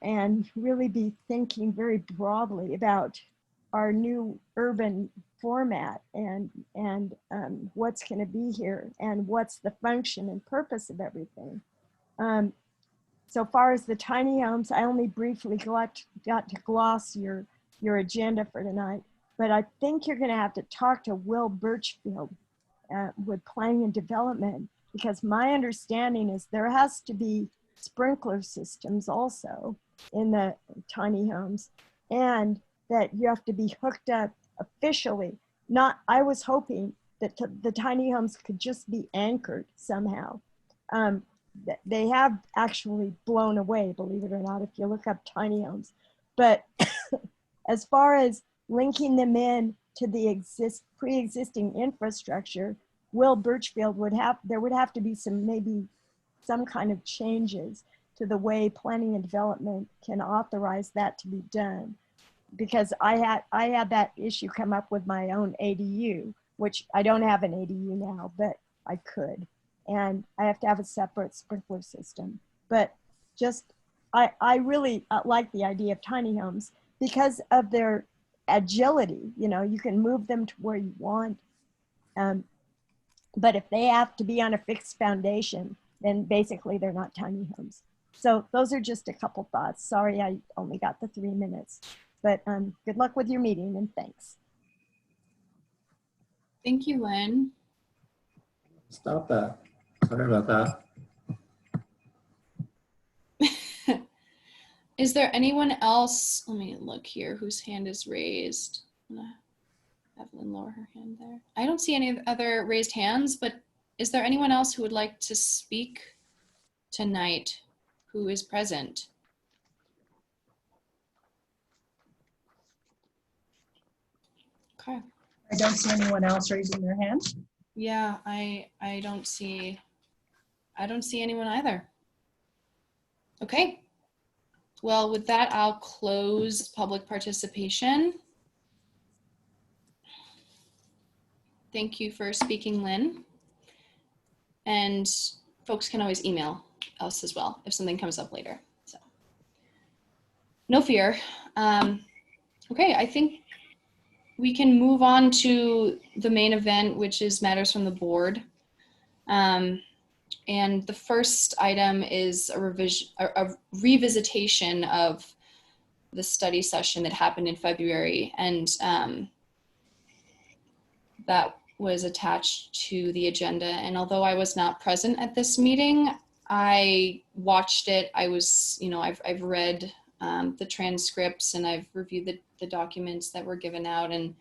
and really be thinking very broadly about our new urban format and what's going to be here and what's the function and purpose of everything. So far as the tiny homes, I only briefly got to gloss your agenda for tonight, but I think you're going to have to talk to Will Birchfield with planning and development, because my understanding is there has to be sprinkler systems also in the tiny homes, and that you have to be hooked up officially. I was hoping that the tiny homes could just be anchored somehow. They have actually blown away, believe it or not, if you look up tiny homes. But as far as linking them in to the pre-existing infrastructure, Will Birchfield there would have to be maybe some kind of changes to the way planning and development can authorize that to be done. Because I had that issue come up with my own ADU, which I don't have an ADU now, but I could. And I have to have a separate sprinkler system. But I really like the idea of tiny homes because of their agility. You know, you can move them to where you want. But if they have to be on a fixed foundation, then basically they're not tiny homes. So those are just a couple thoughts. Sorry, I only got the 3 minutes, but good luck with your meeting and thanks. Thank you, Lynn. Stop that. Sorry about that. Is there anyone else, let me look here, whose hand is raised? I'm gonna have Lynn lower her hand there. I don't see any other raised hands, but is there anyone else who would like to speak tonight who is present? Okay. I don't see anyone else raising their hand. Yeah, I don't see anyone either. Okay. Well, with that, I'll close public participation. Thank you for speaking, Lynn. And folks can always email us as well if something comes up later. So, no fear. Okay, I think we can move on to the main event, which is matters from the board. And the first item is a revisitation of the study session that happened in February, and that was attached to the agenda. And although I was not present at this meeting, I watched it. I was, you know, I've read the transcripts and I've reviewed the documents that were given out, and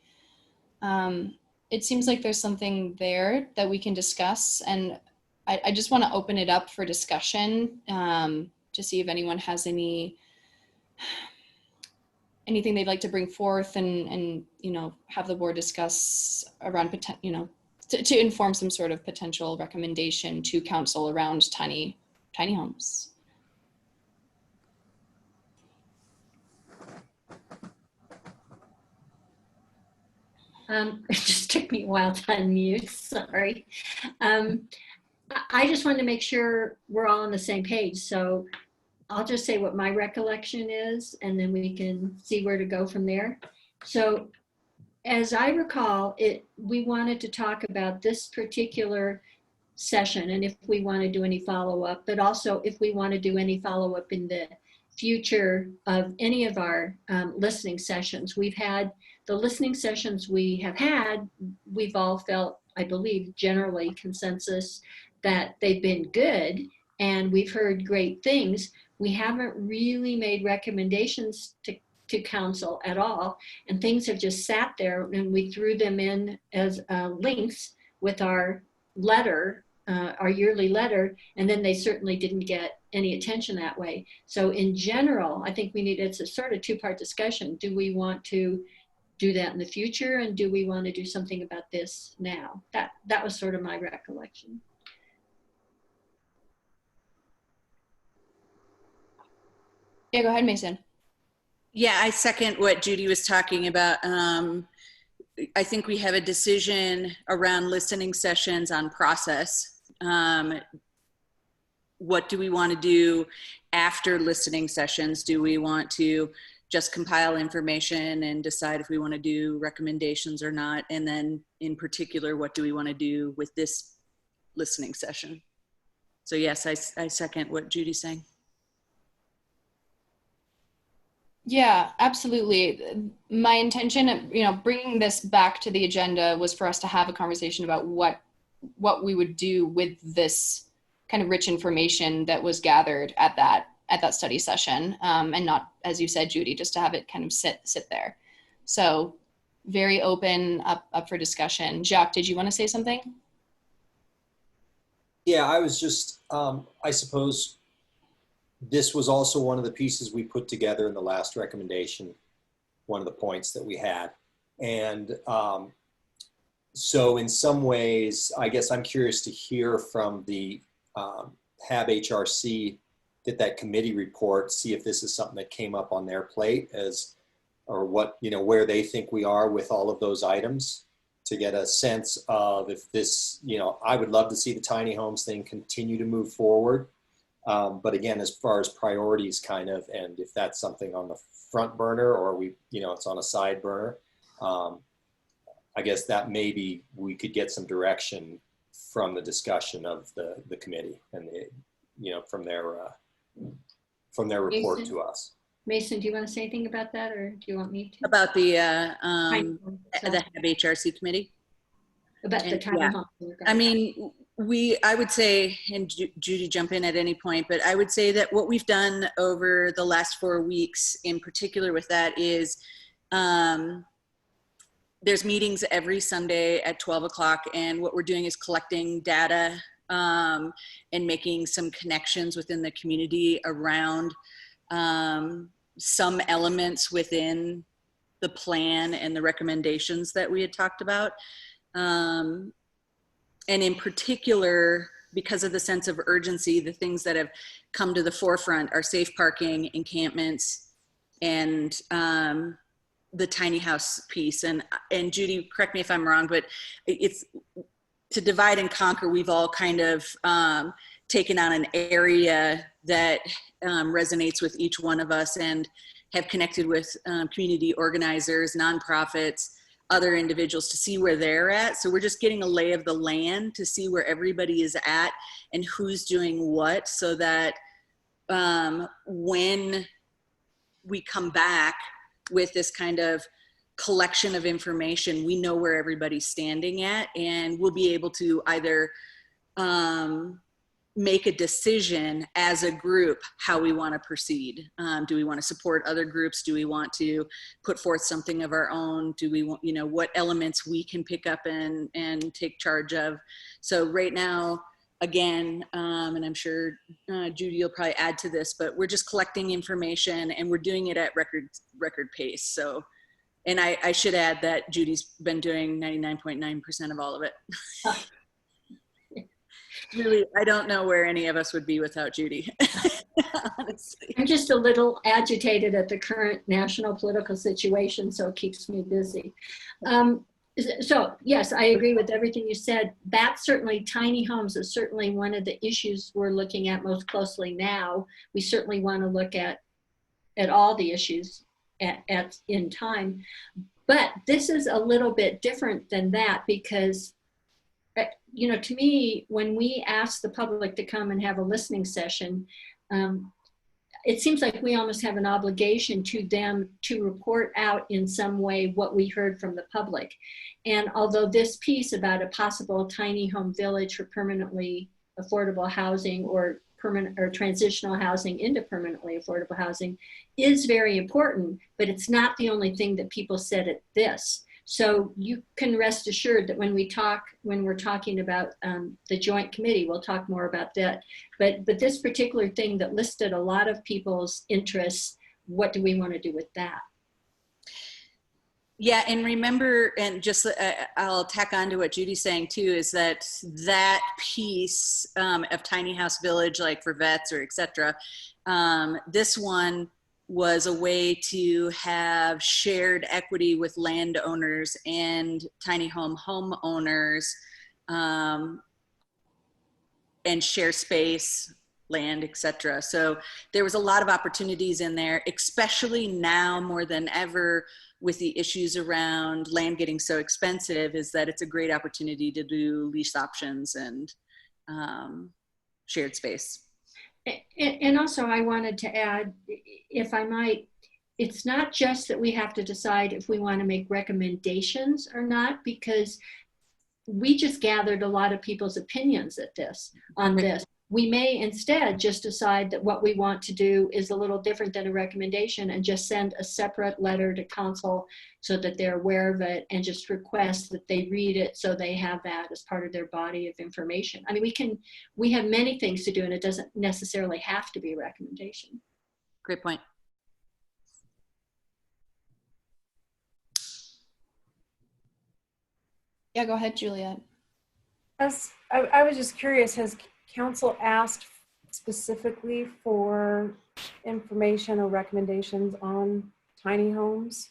it seems like there's something there that we can discuss. And I just want to open it up for discussion to see if anyone has anything they'd like to bring forth and you know, have the board discuss around, you know, to inform some sort of potential recommendation to council around tiny homes. It just took me a while to unmute, sorry. I just wanted to make sure we're all on the same page. So I'll just say what my recollection is, and then we can see where to go from there. So as I recall, we wanted to talk about this particular session and if we want to do any follow-up, but also if we want to do any follow-up in the future of any of our listening sessions. We've had the listening sessions we have had, we've all felt, I believe, generally consensus that they've been good and we've heard great things. We haven't really made recommendations to council at all, and things have just sat there, and we threw them in as links with our letter, our yearly letter, and then they certainly didn't get any attention that way. So in general, I think it's a sort of two-part discussion. Do we want to do that in the future, and do we want to do something about this now? That was sort of my recollection. Yeah, go ahead, Mason. Yeah, I second what Judy was talking about. I think we have a decision around listening sessions on process. what do we want to do after listening sessions? Do we want to just compile information and decide if we want to do recommendations or not? And then in particular, what do we want to do with this listening session? So yes, I second what Judy's saying. Yeah, absolutely. My intention of, bringing this back to the agenda was for us to have a conversation about what we would do with this kind of rich information that was gathered at that study session, and not, as you said, Judy, just to have it kind of sit there. So very open, up for discussion. Jacques, did you want to say something? Yeah, I was just, I suppose this was also one of the pieces we put together in the last recommendation, one of the points that we had. And so in some ways, I guess I'm curious to hear from the HAB HRC, that committee report, see if this is something that came up on their plate or what, where they think we are with all of those items, to get a sense of if this, I would love to see the tiny homes thing continue to move forward. But again, as far as priorities and if that's something on the front burner or it's on a side burner, I guess that maybe we could get some direction from the discussion of the committee and from their report Mason? to us. Mason, do you want to say anything about that, or do you want me to? About the Tiny home, so- HAB HRC committee? About the tiny Yeah. home. I mean, I would say, and Judy, jump in at any point, but I would say that what we've done over the last 4 weeks in particular with that is there's meetings every Sunday at 12 o'clock, and what we're doing is collecting data and making some connections within the community around some elements within the plan and the recommendations that we had talked about. And in particular, because of the sense of urgency, the things that have come to the forefront are safe parking, encampments, and the tiny house piece. And Judy, correct me if I'm wrong, but it's to divide and conquer. We've all kind of taken on an area that resonates with each one of us, and have connected with community organizers, nonprofits, other individuals to see where they're at. So we're just getting a lay of the land to see where everybody is at and who's doing what, so that when we come back with this kind of collection of information, we know where everybody's standing at, and we'll be able to either make a decision as a group how we want to proceed. Do we want to support other groups? Do we want to put forth something of our own? Do we want, what elements we can pick up and take charge of? So right now, again, and I'm sure Judy will probably add to this, but we're just collecting information, and we're doing it at record pace. So, and I should add that Judy's been doing 99.9% of all of it. Really, I don't know where any of us would be without Judy, honestly. I'm just a little agitated at the current national political situation, so it keeps me busy. So yes, I agree with everything you said. That's certainly, tiny homes is certainly one of the issues we're looking at most closely now. We certainly want to look at all the issues in time. But this is a little bit different than that, because to me, when we ask the public to come and have a listening session, it seems like we almost have an obligation to them to report out in some way what we heard from the public. And although this piece about a possible tiny home village for permanently affordable housing, or permanent or transitional housing into permanently affordable housing, is very important, but it's not the only thing that people said at this. So you can rest assured that when we're talking about the joint committee, we'll talk more about that. But this particular thing that listed a lot of people's interests, what do we want to do with that? Yeah, and remember, and just I'll tack on to what Judy's saying too, is that piece of tiny house village, like for vets or et cetera, this one was a way to have shared equity with landowners and tiny home homeowners, and share space, land, etc. So there was a lot of opportunities in there, especially now more than ever with the issues around land getting so expensive, is that it's a great opportunity to do lease options and shared space. And also I wanted to add, if I might, it's not just that we have to decide if we want to make recommendations or not, because we just gathered a lot of people's opinions on this. We may instead just decide that what we want to do is a little different than a recommendation and just send a separate letter to council so that they're aware of it, and just request that they read it so they have that as part of their body of information. I mean, we have many things to do, and it doesn't necessarily have to be a recommendation. Great point. Yeah, go ahead, Juliet. I was just curious, has council asked specifically for information or recommendations on tiny homes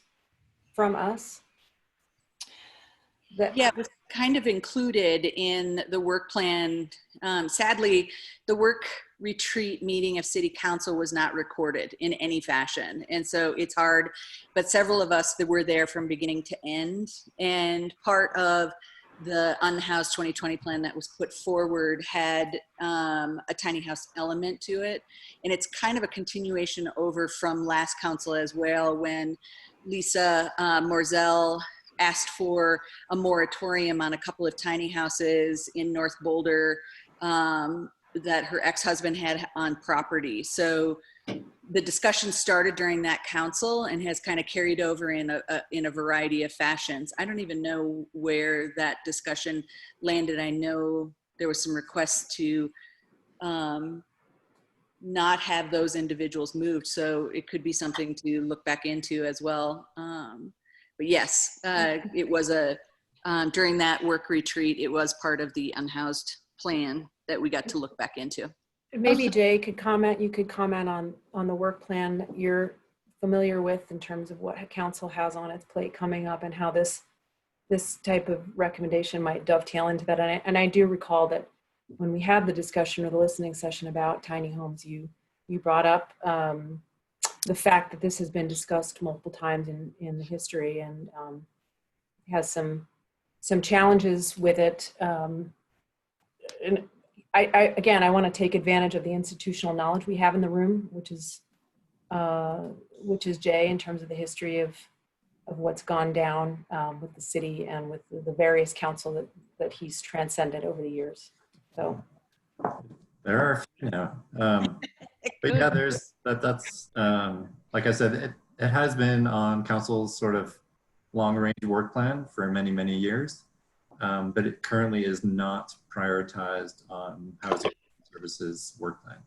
from us? Yeah, it was kind of included in the work plan. Sadly, the work retreat meeting of city council was not recorded in any fashion. And so it's hard, but several of us that were there from beginning to end, and part of the Unhoused 2020 plan that was put forward had a tiny house element to it. And it's kind of a continuation over from last council as well, when Lisa Morzell asked for a moratorium on a couple of tiny houses in North Boulder that her ex-husband had on property. So the discussion started during that council and has kind of carried over in a variety of fashions. I don't even know where that discussion landed. I know there was some requests to not have those individuals moved. So it could be something to look back into as well. But yes, it was during that work retreat, it was part of the unhoused plan that we got to look back into. Maybe Jay could comment, you could comment on the work plan that you're familiar with in terms of what council has on its plate coming up, and how this type of recommendation might dovetail into that. And I do recall that when we had the discussion or the listening session about tiny homes, you brought up the fact that this has been discussed multiple times in the history, and has some challenges with it. And I want to take advantage of the institutional knowledge we have in the room, which is Jay, in terms of the history of what's gone down with the city and with the various council that he's transcended over the years. So There are a few now. But yeah, that's like I said, it has been on council's sort of long range work plan for many, many years. But it currently is not prioritized on housing services work plan.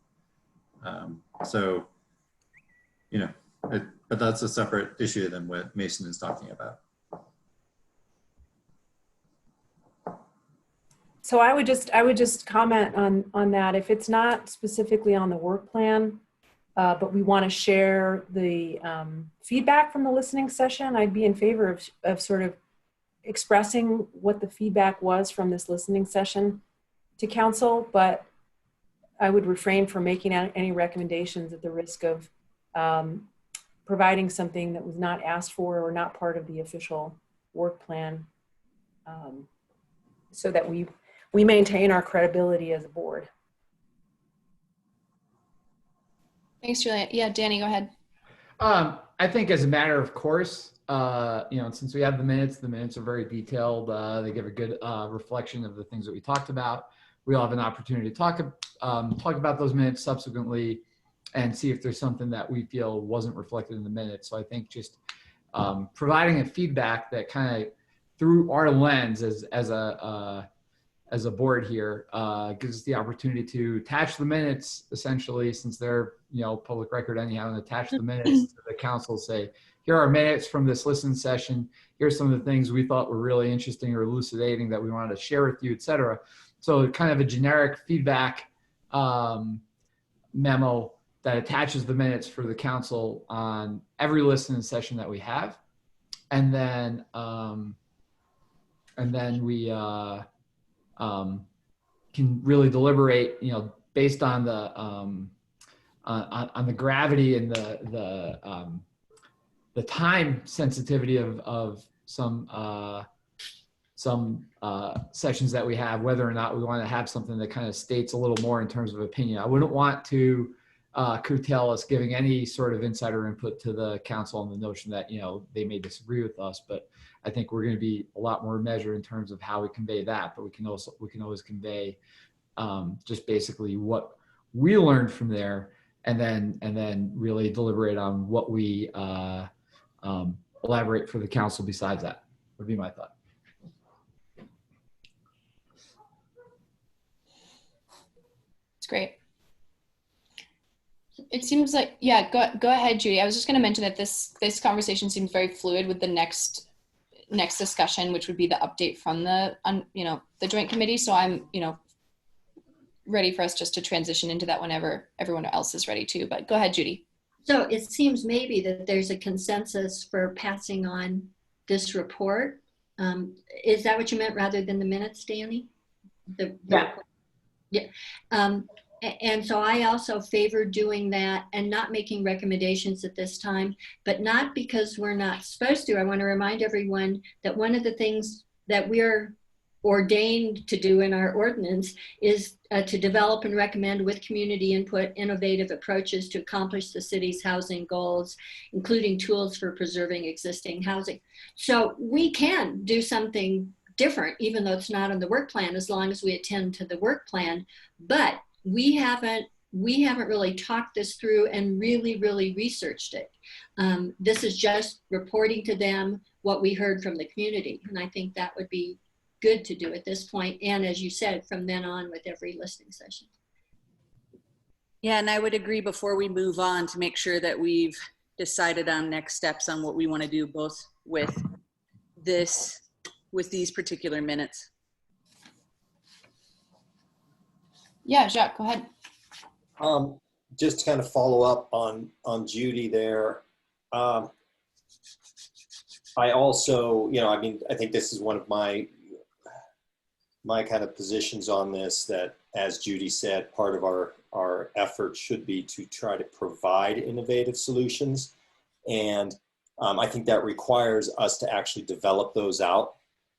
So, you know, but that's a separate issue than what Mason is talking about. So I would just comment on that. If it's not specifically on the work plan, but we want to share the feedback from the listening session, I'd be in favor of sort of expressing what the feedback was from this listening session to council, but I would refrain from making any recommendations at the risk of providing something that was not asked for or not part of the official work plan, so that we maintain our credibility as a board. Thanks, Juliet. Yeah, Danny, go ahead. I think as a matter of course, since we have the minutes are very detailed. They give a good reflection of the things that we talked about. We'll have an opportunity to talk about those minutes subsequently and see if there's something that we feel wasn't reflected in the minutes. So I think just providing a feedback that kind of through our lens as a board here gives us the opportunity to attach the minutes, essentially, since they're public record anyhow, and attach the minutes to the council. Say, here are minutes from this listening session. Here's some of the things we thought were really interesting or elucidating that we wanted to share with you, etc. So kind of a generic feedback memo that attaches the minutes for the council on every listening session that we have, and then we can really deliberate, based on the on the gravity and the time sensitivity of some sessions that we have, whether or not we want to have something that kind of states a little more in terms of opinion. I wouldn't want to curtail us giving any sort of insider input to the council on the notion that, you know, they may disagree with us, but I think we're going to be a lot more measured in terms of how we convey that, but we can always convey just basically what we learned from there, and then really deliberate on what we elaborate for the council besides that, would be my thought. It's great. It seems like, yeah, go ahead, Judy. I was just going to mention that this conversation seems very fluid with the next discussion, which would be the update from the joint committee. So I'm, ready for us just to transition into that whenever everyone else is ready to, but go ahead, Judy. So it seems maybe that there's a consensus for passing on this report. Is that what you meant rather than the minutes, Danny? Yeah. And so I also favor doing that and not making recommendations at this time, but not because we're not supposed to. I want to remind everyone that one of the things that we're ordained to do in our ordinance is to develop and recommend with community input innovative approaches to accomplish the city's housing goals, including tools for preserving existing housing. So we can do something different, even though it's not on the work plan, as long as we attend to the work plan. But we haven't really talked this through and really researched it. This is just reporting to them what we heard from the community. And I think that would be good to do at this point. And as you said, from then on with every listening session. Yeah, and I would agree before we move on to make sure that we've decided on next steps on what we want to do both with these particular minutes. Yeah, Jacques, go ahead. Just to kind of follow up on Judy there. I also, I think this is one of my kind of positions on this, that, as Judy said, part of our effort should be to try to provide innovative solutions. And I think that requires us to actually develop those out.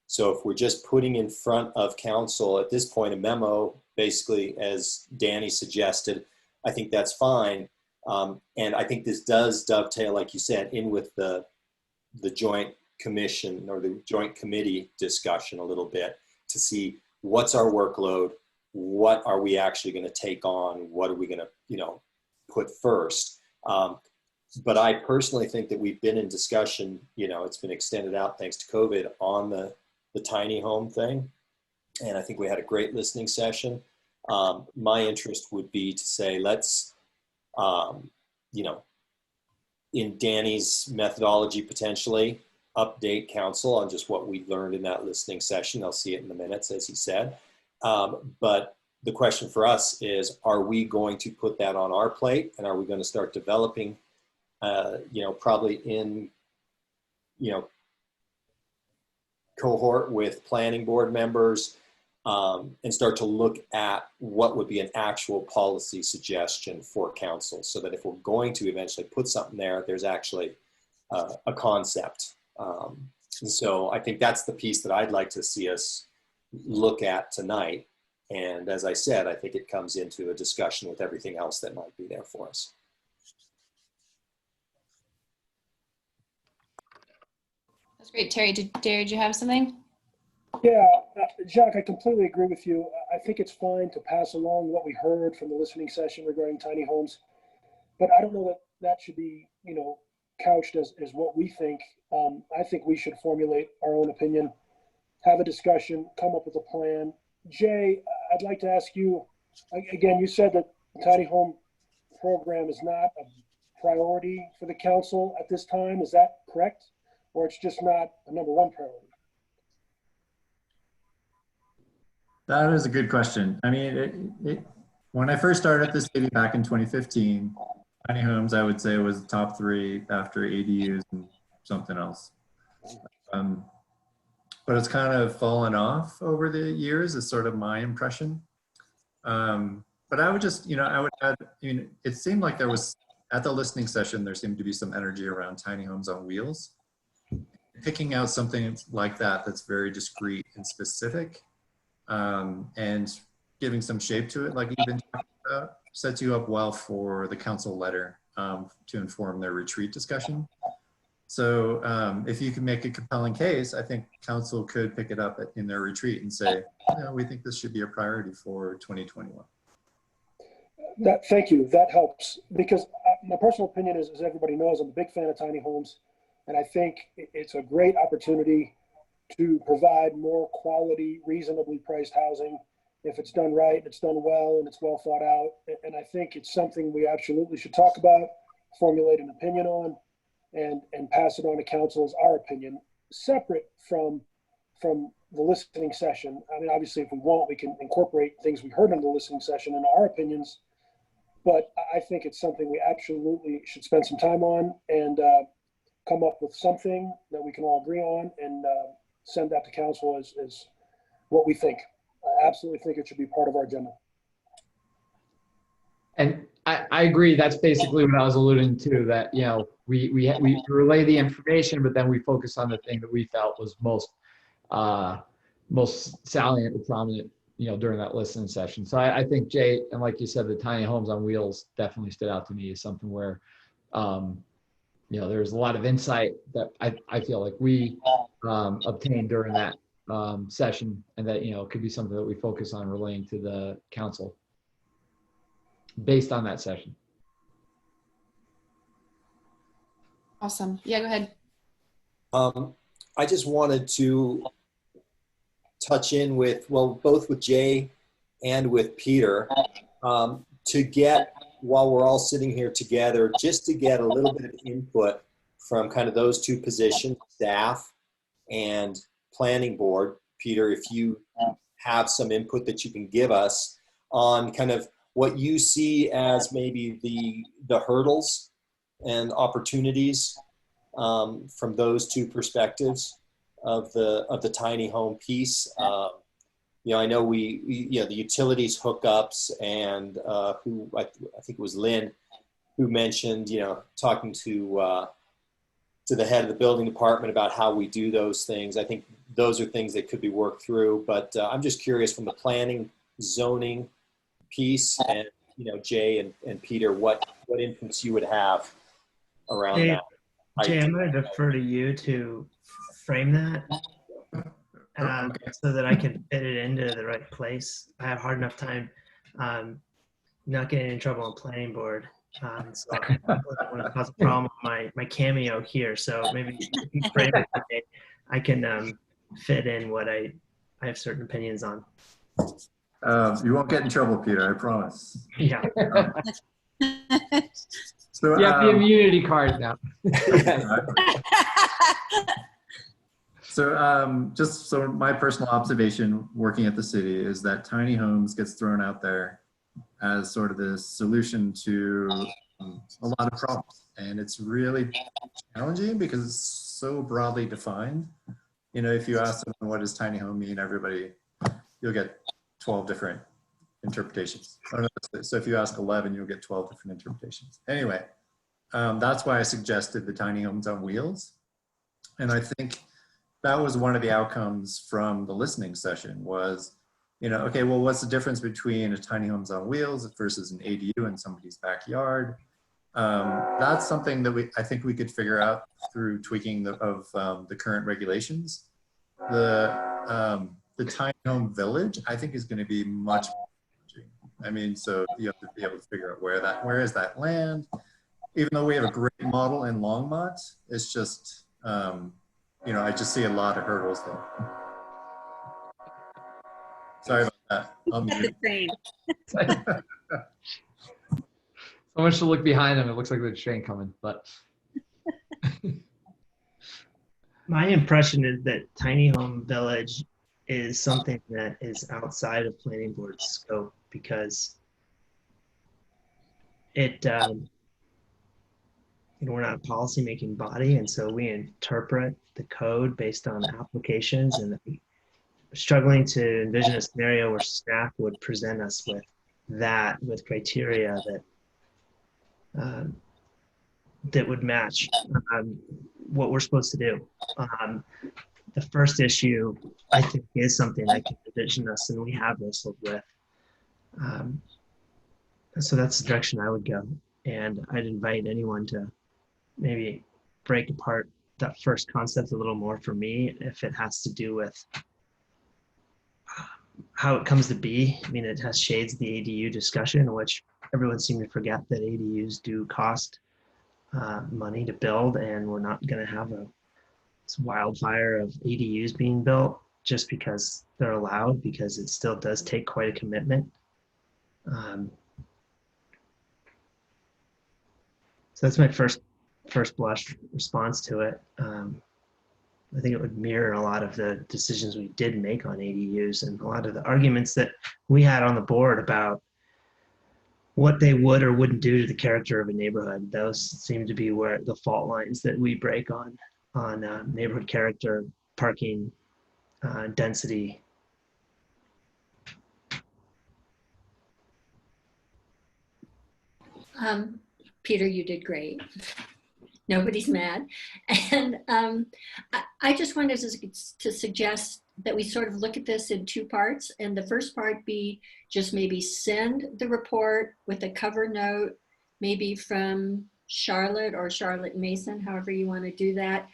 So if we're just putting in front of council at this point a memo, basically, as Danny suggested, I think that's fine. And I think this does dovetail, like you said, in with the joint commission or the joint committee discussion a little bit, to see what's our workload, what are we actually going to take on, what are we going to put first. But I personally think that we've been in discussion, it's been extended out thanks to COVID, on the tiny home thing. And I think we had a great listening session. My interest would be to say, let's, in Danny's methodology, potentially update council on just what we learned in that listening session. I'll see it in the minutes, as he said. But the question for us is, are we going to put that on our plate, and are we going to start developing, probably in, cohort with planning board members, and start to look at what would be an actual policy suggestion for council, so that if we're going to eventually put something there, there's actually a concept. And so I think that's the piece that I'd like to see us look at tonight. And as I said, I think it comes into a discussion with everything else that might be there for us. That's great. Terry, did you have something? Yeah, Jacques, I completely agree with you. I think it's fine to pass along what we heard from the listening session regarding tiny homes, but I don't know that that should be, couched as what we think. I think we should formulate our own opinion, have a discussion, come up with a plan. Jay, I'd like to ask you, again, you said that the tiny home program is not a priority for the council at this time. Is that correct? Or it's just not a number one priority? That is a good question. I mean, when I first started at the city back in 2015, tiny homes, I would say, was top 3 after ADUs and something else. But it's kind of fallen off over the years, is sort of my impression. But I would just, I would add, it seemed like there was, at the listening session, there seemed to be some energy around tiny homes on wheels. Picking out something like that that's very discrete and specific, and giving some shape to it, like you've been talking about, sets you up well for the council letter to inform their retreat discussion. So if you can make a compelling case, I think council could pick it up in their retreat and say, we think this should be a priority for 2021. Thank you. That helps, because my personal opinion is, as everybody knows, I'm a big fan of tiny homes, and I think it's a great opportunity to provide more quality, reasonably priced housing if it's done right, it's done well, and it's well thought out. And I think it's something we absolutely should talk about, formulate an opinion on, and pass it on to council as our opinion, separate from the listening session. I mean, obviously, if we want, we can incorporate things we heard in the listening session into our opinions. But I think it's something we absolutely should spend some time on and come up with something that we can all agree on and send that to council as what we think. I absolutely think it should be part of our agenda. And I agree. That's basically what I was alluding to, that, we relay the information, but then we focus on the thing that we felt was most salient or prominent, during that listening session. So I think, Jay, and like you said, the tiny homes on wheels definitely stood out to me as something where, there's a lot of insight that I feel like we obtained during that session, and that, could be something that we focus on relaying to the council based on that session. Awesome. Yeah, go ahead. I just wanted to touch in with, both with Jay and with Peter, to get, while we're all sitting here together, just to get a little bit of input from kind of those two positions, staff and planning board. Peter, if you have some input that you can give us on kind of what you see as maybe the hurdles and opportunities from those two perspectives of the tiny home piece. I know the utilities hookups, and who I think it was Lynn who mentioned, talking to the head of the building department about how we do those things. I think those are things that could be worked through, but I'm just curious from the planning, zoning piece, and Jay and Peter, what inputs you would have around that. Jay, I'm going to defer to you to frame that so that I can fit it into the right place. I have a hard enough time not getting in trouble on planning board. So I don't want to cause a problem with my cameo here. So maybe if you frame it today, I can fit in what I have certain opinions on. You won't get in trouble, Peter, I promise. Yeah. So You have the immunity card now. So my personal observation working at the city is that tiny homes gets thrown out there as sort of the solution to a lot of problems. And it's really challenging because it's so broadly defined. If you ask someone what does tiny home mean, you'll get 12 different interpretations. So if you ask 11, you'll get 12 different interpretations. Anyway, that's why I suggested the tiny homes on wheels. And I think that was one of the outcomes from the listening session was, okay, well, what's the difference between a tiny homes on wheels versus an ADU in somebody's backyard? That's something that I think we could figure out through tweaking the current regulations. The tiny home village, I think, is going to be much more challenging. I mean, so you have to be able to figure out where is that land. Even though we have a great model in Longmont, it's just, I just see a lot of hurdles there. Sorry about that. I'll mute. Someone should look behind them. It looks like there's a train coming, but. My impression is that tiny home village is something that is outside of planning board scope because we're not a policy making body, and so we interpret the code based on applications, and struggling to envision a scenario where staff would present us with that with criteria that would match what we're supposed to do. The first issue, I think, is something that can envision us, and we have wrestled with. So that's the direction I would go. And I'd invite anyone to maybe break apart that first concept a little more for me, if it has to do with how it comes to be. I mean, it has shades of the ADU discussion, which everyone seemed to forget that ADUs do cost money to build, and we're not going to have this wildfire of ADUs being built just because they're allowed, because it still does take quite a commitment. So that's my first blush response to it. I think it would mirror a lot of the decisions we did make on ADUs and a lot of the arguments that we had on the board about what they would or wouldn't do to the character of a neighborhood. Those seem to be where the fault lines that we break on neighborhood character, parking, density. Peter, you did great. Nobody's mad. And I just wanted to suggest that we sort of look at this in two parts. And the first part be just maybe send the report with a cover note, maybe from Charlotte or Charlotte Mason, however you want to do that,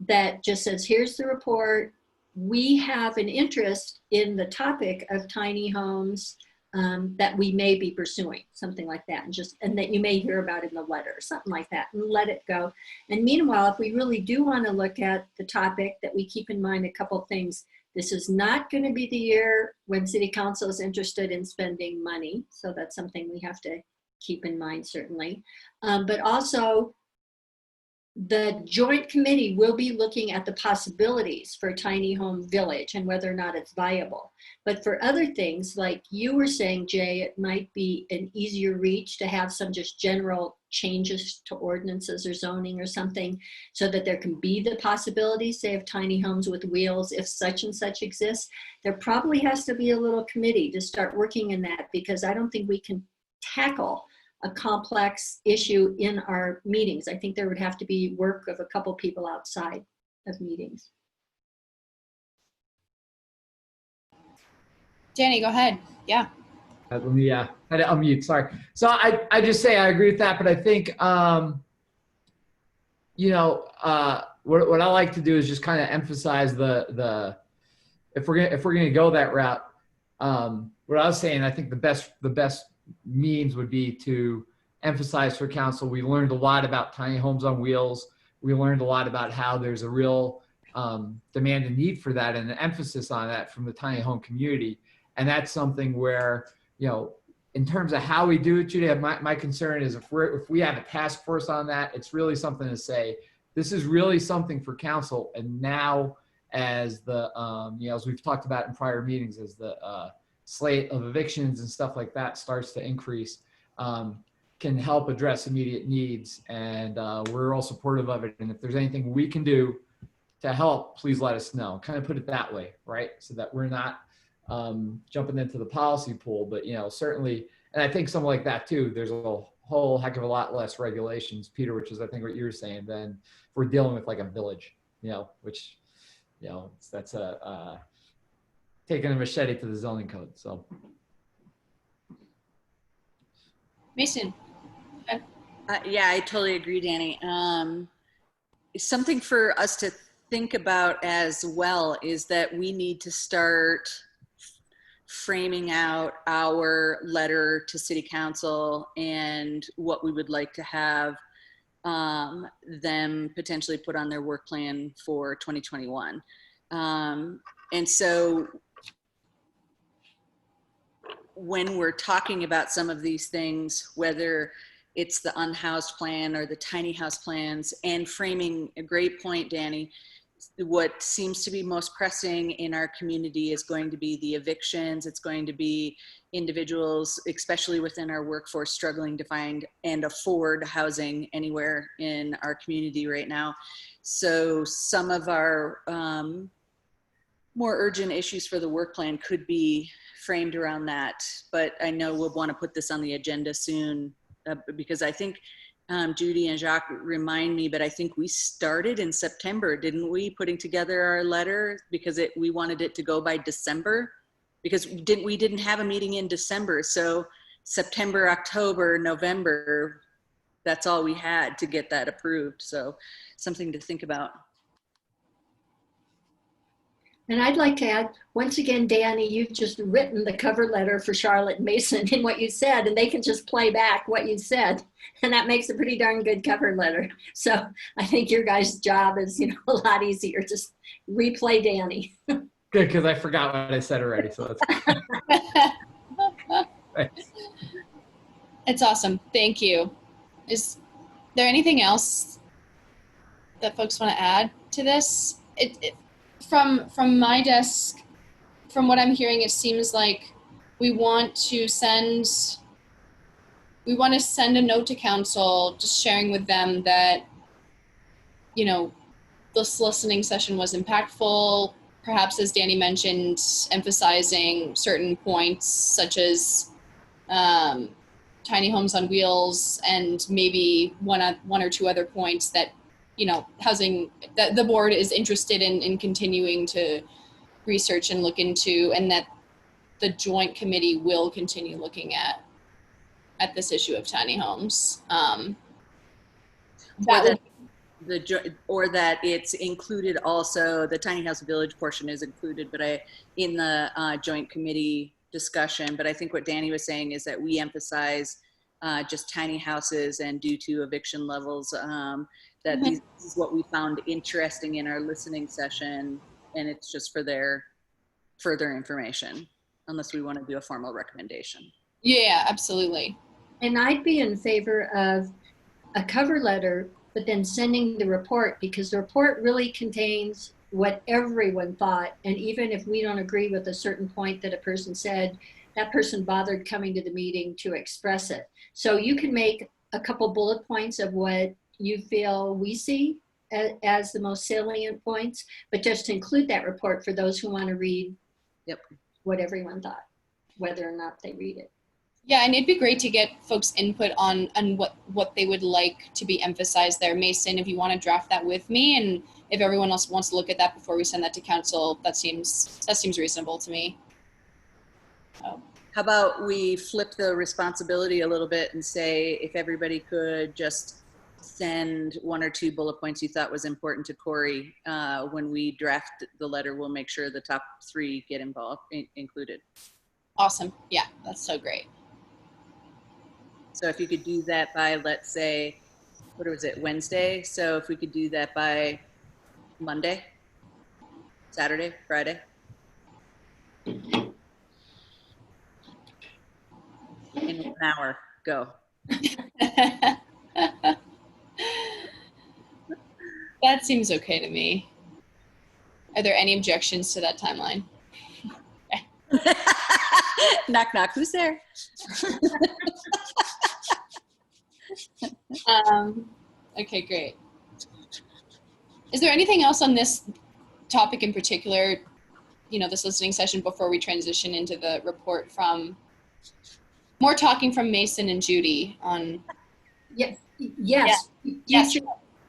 that just says, here's the report. We have an interest in the topic of tiny homes that we may be pursuing, something like that, and that you may hear about in the letter, something like that, and let it go. And meanwhile, if we really do want to look at the topic, that we keep in mind a couple things. This is not going to be the year when City Council is interested in spending money, so that's something we have to keep in mind, certainly. But also, the joint committee will be looking at the possibilities for a tiny home village and whether or not it's viable. But for other things, like you were saying, Jay, it might be an easier reach to have some just general changes to ordinances or zoning or something, so that there can be the possibility, say, of tiny homes with wheels if such and such exists. There probably has to be a little committee to start working in that, because I don't think we can tackle a complex issue in our meetings. I think there would have to be work of a couple people outside of meetings. Danny, go ahead. Yeah. Let me, I had to unmute, sorry. So I just say I agree with that, but I think, you know, what I like to do is just kind of emphasize if we're gonna go that route, what I was saying, I think the best means would be to emphasize for council. We learned a lot about tiny homes on wheels. We learned a lot about how there's a real demand and need for that, and an emphasis on that from the tiny home community. And that's something where, you know, in terms of how we do it, Judy, my concern is if we have a task force on that, it's really something to say, this is really something for council. And now, as the, you know, as we've talked about in prior meetings, as the slate of evictions and stuff like that starts to increase, can help address immediate needs. And we're all supportive of it. And if there's anything we can do to help, please let us know. Kind of put it that way, right? So that we're not jumping into the policy pool, but, you know, certainly, and I think something like that too, there's a whole heck of a lot less regulations, Peter, which is I think what you were saying, than if we're dealing with like a village, you know, which, you know, that's taking a machete to the zoning code. So Mason. Yeah, I totally agree, Danny. Something for us to think about as well is that we need to start framing out our letter to City Council and what we would like to have them potentially put on their work plan for 2021. And so when we're talking about some of these things, whether it's the unhoused plan or the tiny house plans, and framing, a great point, Danny, what seems to be most pressing in our community is going to be the evictions. It's going to be individuals, especially within our workforce, struggling to find and afford housing anywhere in our community right now. So some of our more urgent issues for the work plan could be framed around that. But I know we'll want to put this on the agenda soon because I think Judy and Jacques remind me, but I think we started in September, didn't we, putting together our letter because we wanted it to go by December, because we didn't have a meeting in December. So September, October, November, that's all we had to get that approved. So something to think about. And I'd like to add, once again, Danny, you've just written the cover letter for Charlotte and Mason in what you said, and they can just play back what you said. And that makes a pretty darn good cover letter. So I think your guys' job is, a lot easier. Just replay Danny. Good, because I forgot what I said already. So that's thanks. It's awesome. Thank you. Is there anything else that folks want to add to this? From my desk, from what I'm hearing, it seems like we want to send a note to council, just sharing with them that, this listening session was impactful. Perhaps, as Danny mentioned, emphasizing certain points such as tiny homes on wheels, and maybe one or two other points that, housing, that the board is interested in continuing to research and look into, and that the joint committee will continue looking at this issue of tiny homes. Or that it's included also, the tiny house village portion is included, but in the joint committee discussion. But I think what Danny was saying is that we emphasize just tiny houses, and due to eviction levels, that this is what we found interesting in our listening session, and it's just for their further information, unless we want to do a formal recommendation. Yeah, absolutely. And I'd be in favor of a cover letter, but then sending the report, because the report really contains what everyone thought. And even if we don't agree with a certain point that a person said, that person bothered coming to the meeting to express it. So you can make a couple bullet points of what you feel we see as the most salient points, but just include that report for those who want to read what everyone thought, whether or not they read it. Yeah, and it'd be great to get folks' input on what they would like to be emphasized there. Mason, if you want to draft that with me, and if everyone else wants to look at that before we send that to council, that seems reasonable to me. So. How about we flip the responsibility a little bit and say, if everybody could just send one or two bullet points you thought was important to Corey, when we draft the letter, we'll make sure the top 3 get included. Awesome. Yeah, that's so great. So if you could do that by, let's say, what was it, Wednesday? So if we could do that by Monday, Saturday, Friday. In 1 hour, go. That seems okay to me. Are there any objections to that timeline? Knock, knock, who's there? Okay, great. Is there anything else on this topic in particular, this listening session, before we transition into the report from, more talking from Mason and Judy on? Yes. Yes.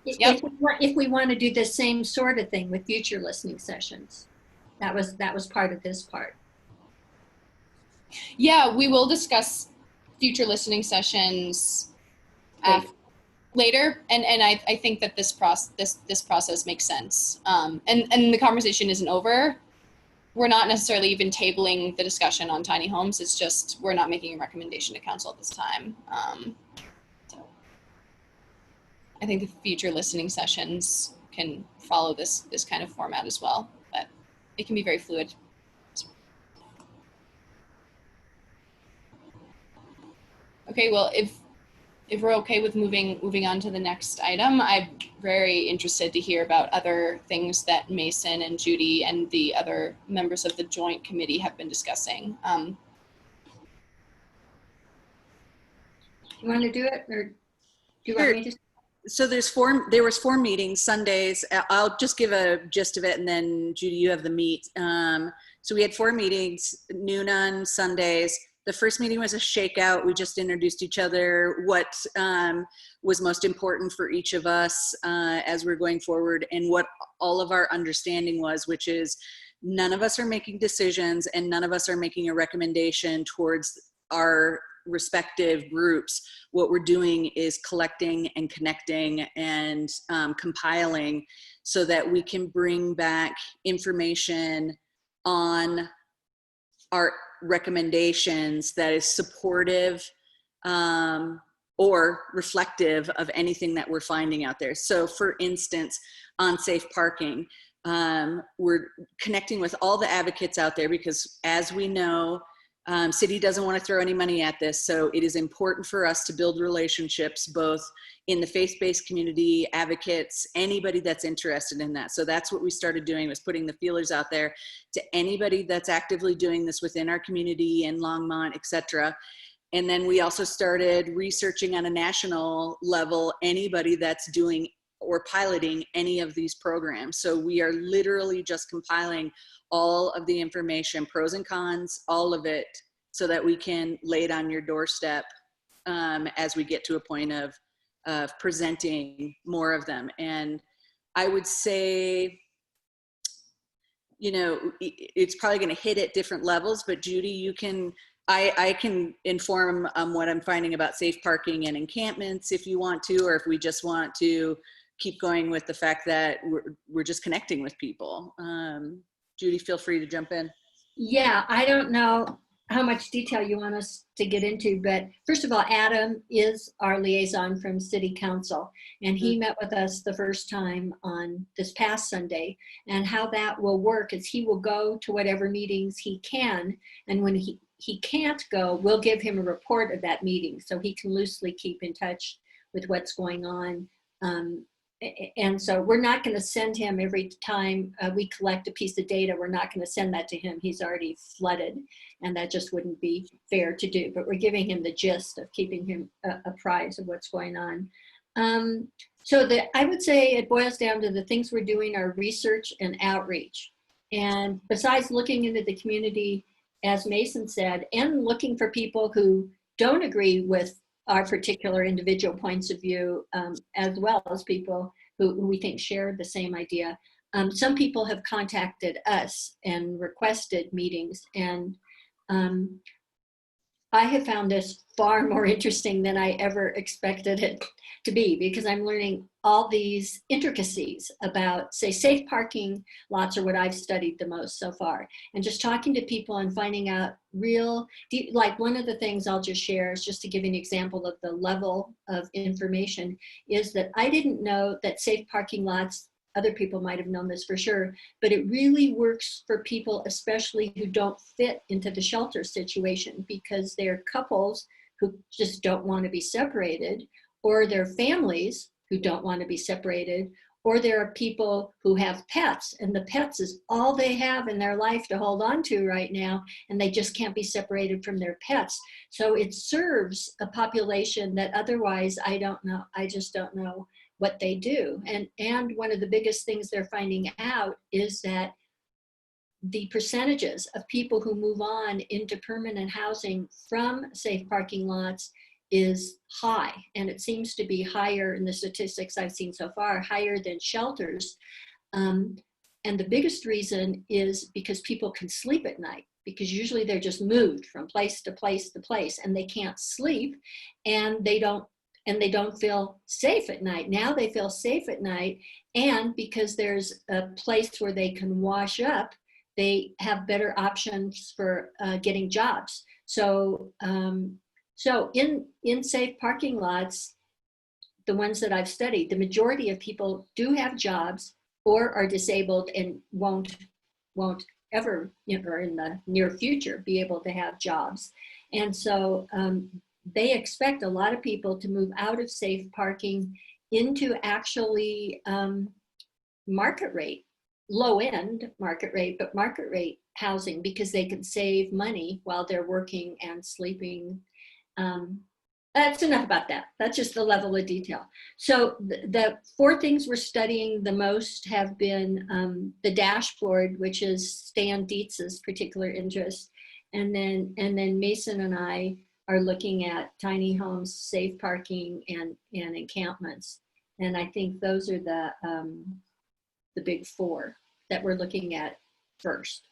If we want to do the same sort of thing with future listening sessions, that was part of this part. Yeah, we will discuss future listening sessions later, and I think that this process makes sense. And the conversation isn't over. We're not necessarily even tabling the discussion on tiny homes. It's just we're not making a recommendation to council at this time. So I think the future listening sessions can follow this kind of format as well, but it can be very fluid. Okay, well, if we're okay with moving on to the next item, I'm very interested to hear about other things that Mason and Judy and the other members of the joint committee have been discussing. You want to do it, or do you want me to? So there was 4 meetings Sundays. I'll just give a gist of it, and then Judy, you have the meat. So we had 4 meetings, noon on Sundays. The first meeting was a shakeout. We just introduced each other, what was most important for each of us as we're going forward, and what all of our understanding was, which is none of us are making decisions and none of us are making a recommendation towards our respective groups. What we're doing is collecting and connecting and compiling so that we can bring back information on our recommendations that is supportive or reflective of anything that we're finding out there. So for instance, on safe parking, we're connecting with all the advocates out there because, as we know, city doesn't want to throw any money at this. So it is important for us to build relationships both in the faith-based community, advocates, anybody that's interested in that. So that's what we started doing, was putting the feelers out there to anybody that's actively doing this within our community in Longmont, et cetera. And then we also started researching on a national level anybody that's doing or piloting any of these programs. So we are literally just compiling all of the information, pros and cons, all of it, so that we can lay it on your doorstep as we get to a point of presenting more of them. And I would say, you know, it's probably going to hit at different levels, but Judy, you can, I can inform what I'm finding about safe parking and encampments if you want to, or if we just want to keep going with the fact that we're just connecting with people. Judy, feel free to jump in. Yeah, I don't know how much detail you want us to get into, but first of all, Adam is our liaison from City Council, and he met with us the first time on this past Sunday. And how that will work is he will go to whatever meetings he can, and when he can't go, we'll give him a report of that meeting so he can loosely keep in touch with what's going on. And so we're not going to send him every time we collect a piece of data. We're not going to send that to him. He's already flooded, and that just wouldn't be fair to do. But we're giving him the gist of keeping him apprised of what's going on. So I would say it boils down to the things we're doing are research and outreach. And besides looking into the community, as Mason said, and looking for people who don't agree with our particular individual points of view, as well as people who we think share the same idea. Some people have contacted us and requested meetings, and I have found this far more interesting than I ever expected it to be, because I'm learning all these intricacies about, say, safe parking lots are what I've studied the most so far. And just talking to people and finding out like one of the things I'll just share is, just to give you an example of the level of information, is that I didn't know that safe parking lots, other people might have known this for sure, but it really works for people, especially who don't fit into the shelter situation, because they're couples who just don't want to be separated, or they're families who don't want to be separated, or there are people who have pets, and the pets is all they have in their life to hold on to right now, and they just can't be separated from their pets. So it serves a population that otherwise I just don't know what they do. And one of the biggest things they're finding out is that the percentages of people who move on into permanent housing from safe parking lots is high, and it seems to be higher in the statistics I've seen so far, higher than shelters. And the biggest reason is because people can sleep at night, because usually they're just moved from place to place to place, and they can't sleep, and they don't feel safe at night. Now they feel safe at night, and because there's a place where they can wash up, they have better options for getting jobs. So in safe parking lots, the ones that I've studied, the majority of people do have jobs or are disabled and won't ever, or in the near future, be able to have jobs. And so they expect a lot of people to move out of safe parking into actually market rate, low end market rate, but market rate housing, because they can save money while they're working and sleeping That's enough about that. That's just the level of detail. So the 4 things we're studying the most have been the dashboard, which is Stan Dietz's particular interest. And then Mason and I are looking at tiny homes, safe parking, and encampments. And I think those are the big 4 that we're looking at first.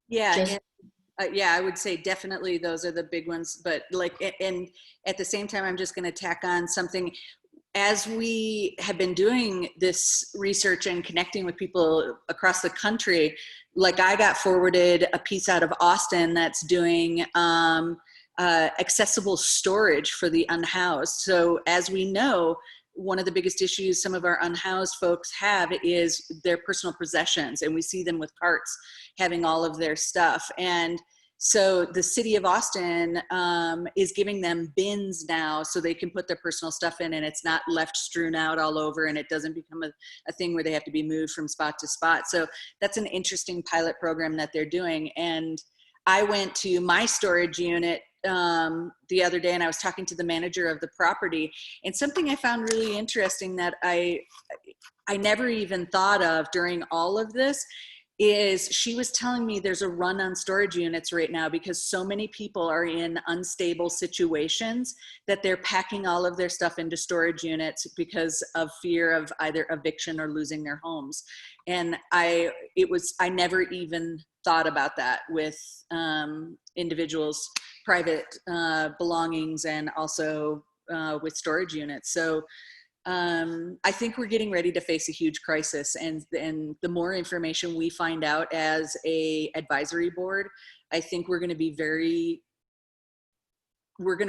Yeah. Just Yeah, I would say definitely those are the big ones. But like, and at the same time, I'm just going to tack on something. As we have been doing this research and connecting with people across the country, like I got forwarded a piece out of Austin that's doing accessible storage for the unhoused. So as we know, one of the biggest issues some of our unhoused folks have is their personal possessions, and we see them with carts having all of their stuff. And so the city of Austin is giving them bins now so they can put their personal stuff in, and it's not left strewn out all over, and it doesn't become a thing where they have to be moved from spot to spot. So that's an interesting pilot program that they're doing. And I went to my storage unit the other day, and I was talking to the manager of the property, and something I found really interesting that I never even thought of during all of this is she was telling me there's a run on storage units right now because so many people are in unstable situations that they're packing all of their stuff into storage units because of fear of either eviction or losing their homes. And I never even thought about that with individuals' private belongings and also with storage units. So I think we're getting ready to face a huge crisis, and the more information we find out as a advisory board, I think we're going to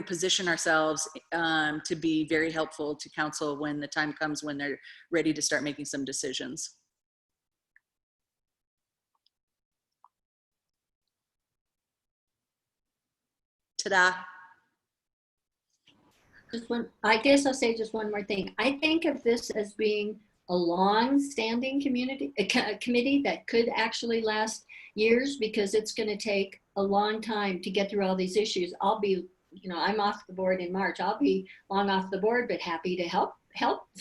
position ourselves to be very helpful to council when the time comes when they're ready to start making some decisions. Ta-da. I guess I'll say just one more thing. I think of this as being a long-standing community, committee that could actually last years, because it's going to take a long time to get through all these issues. I'll be, I'm off the board in March. I'll be long off the board, but happy to help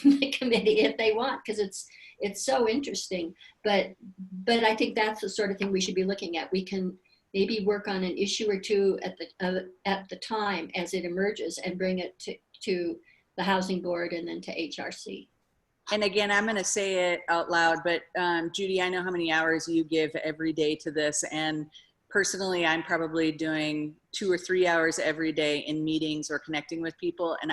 the committee if they want, because it's so interesting. But I think that's the sort of thing we should be looking at. We can maybe work on an issue or two at the time as it emerges and bring it to the housing board and then to HRC. And again, I'm going to say it out loud, but Judy, I know how many hours you give every day to this. And personally, I'm probably doing 2 or 3 hours every day in meetings or connecting with people. And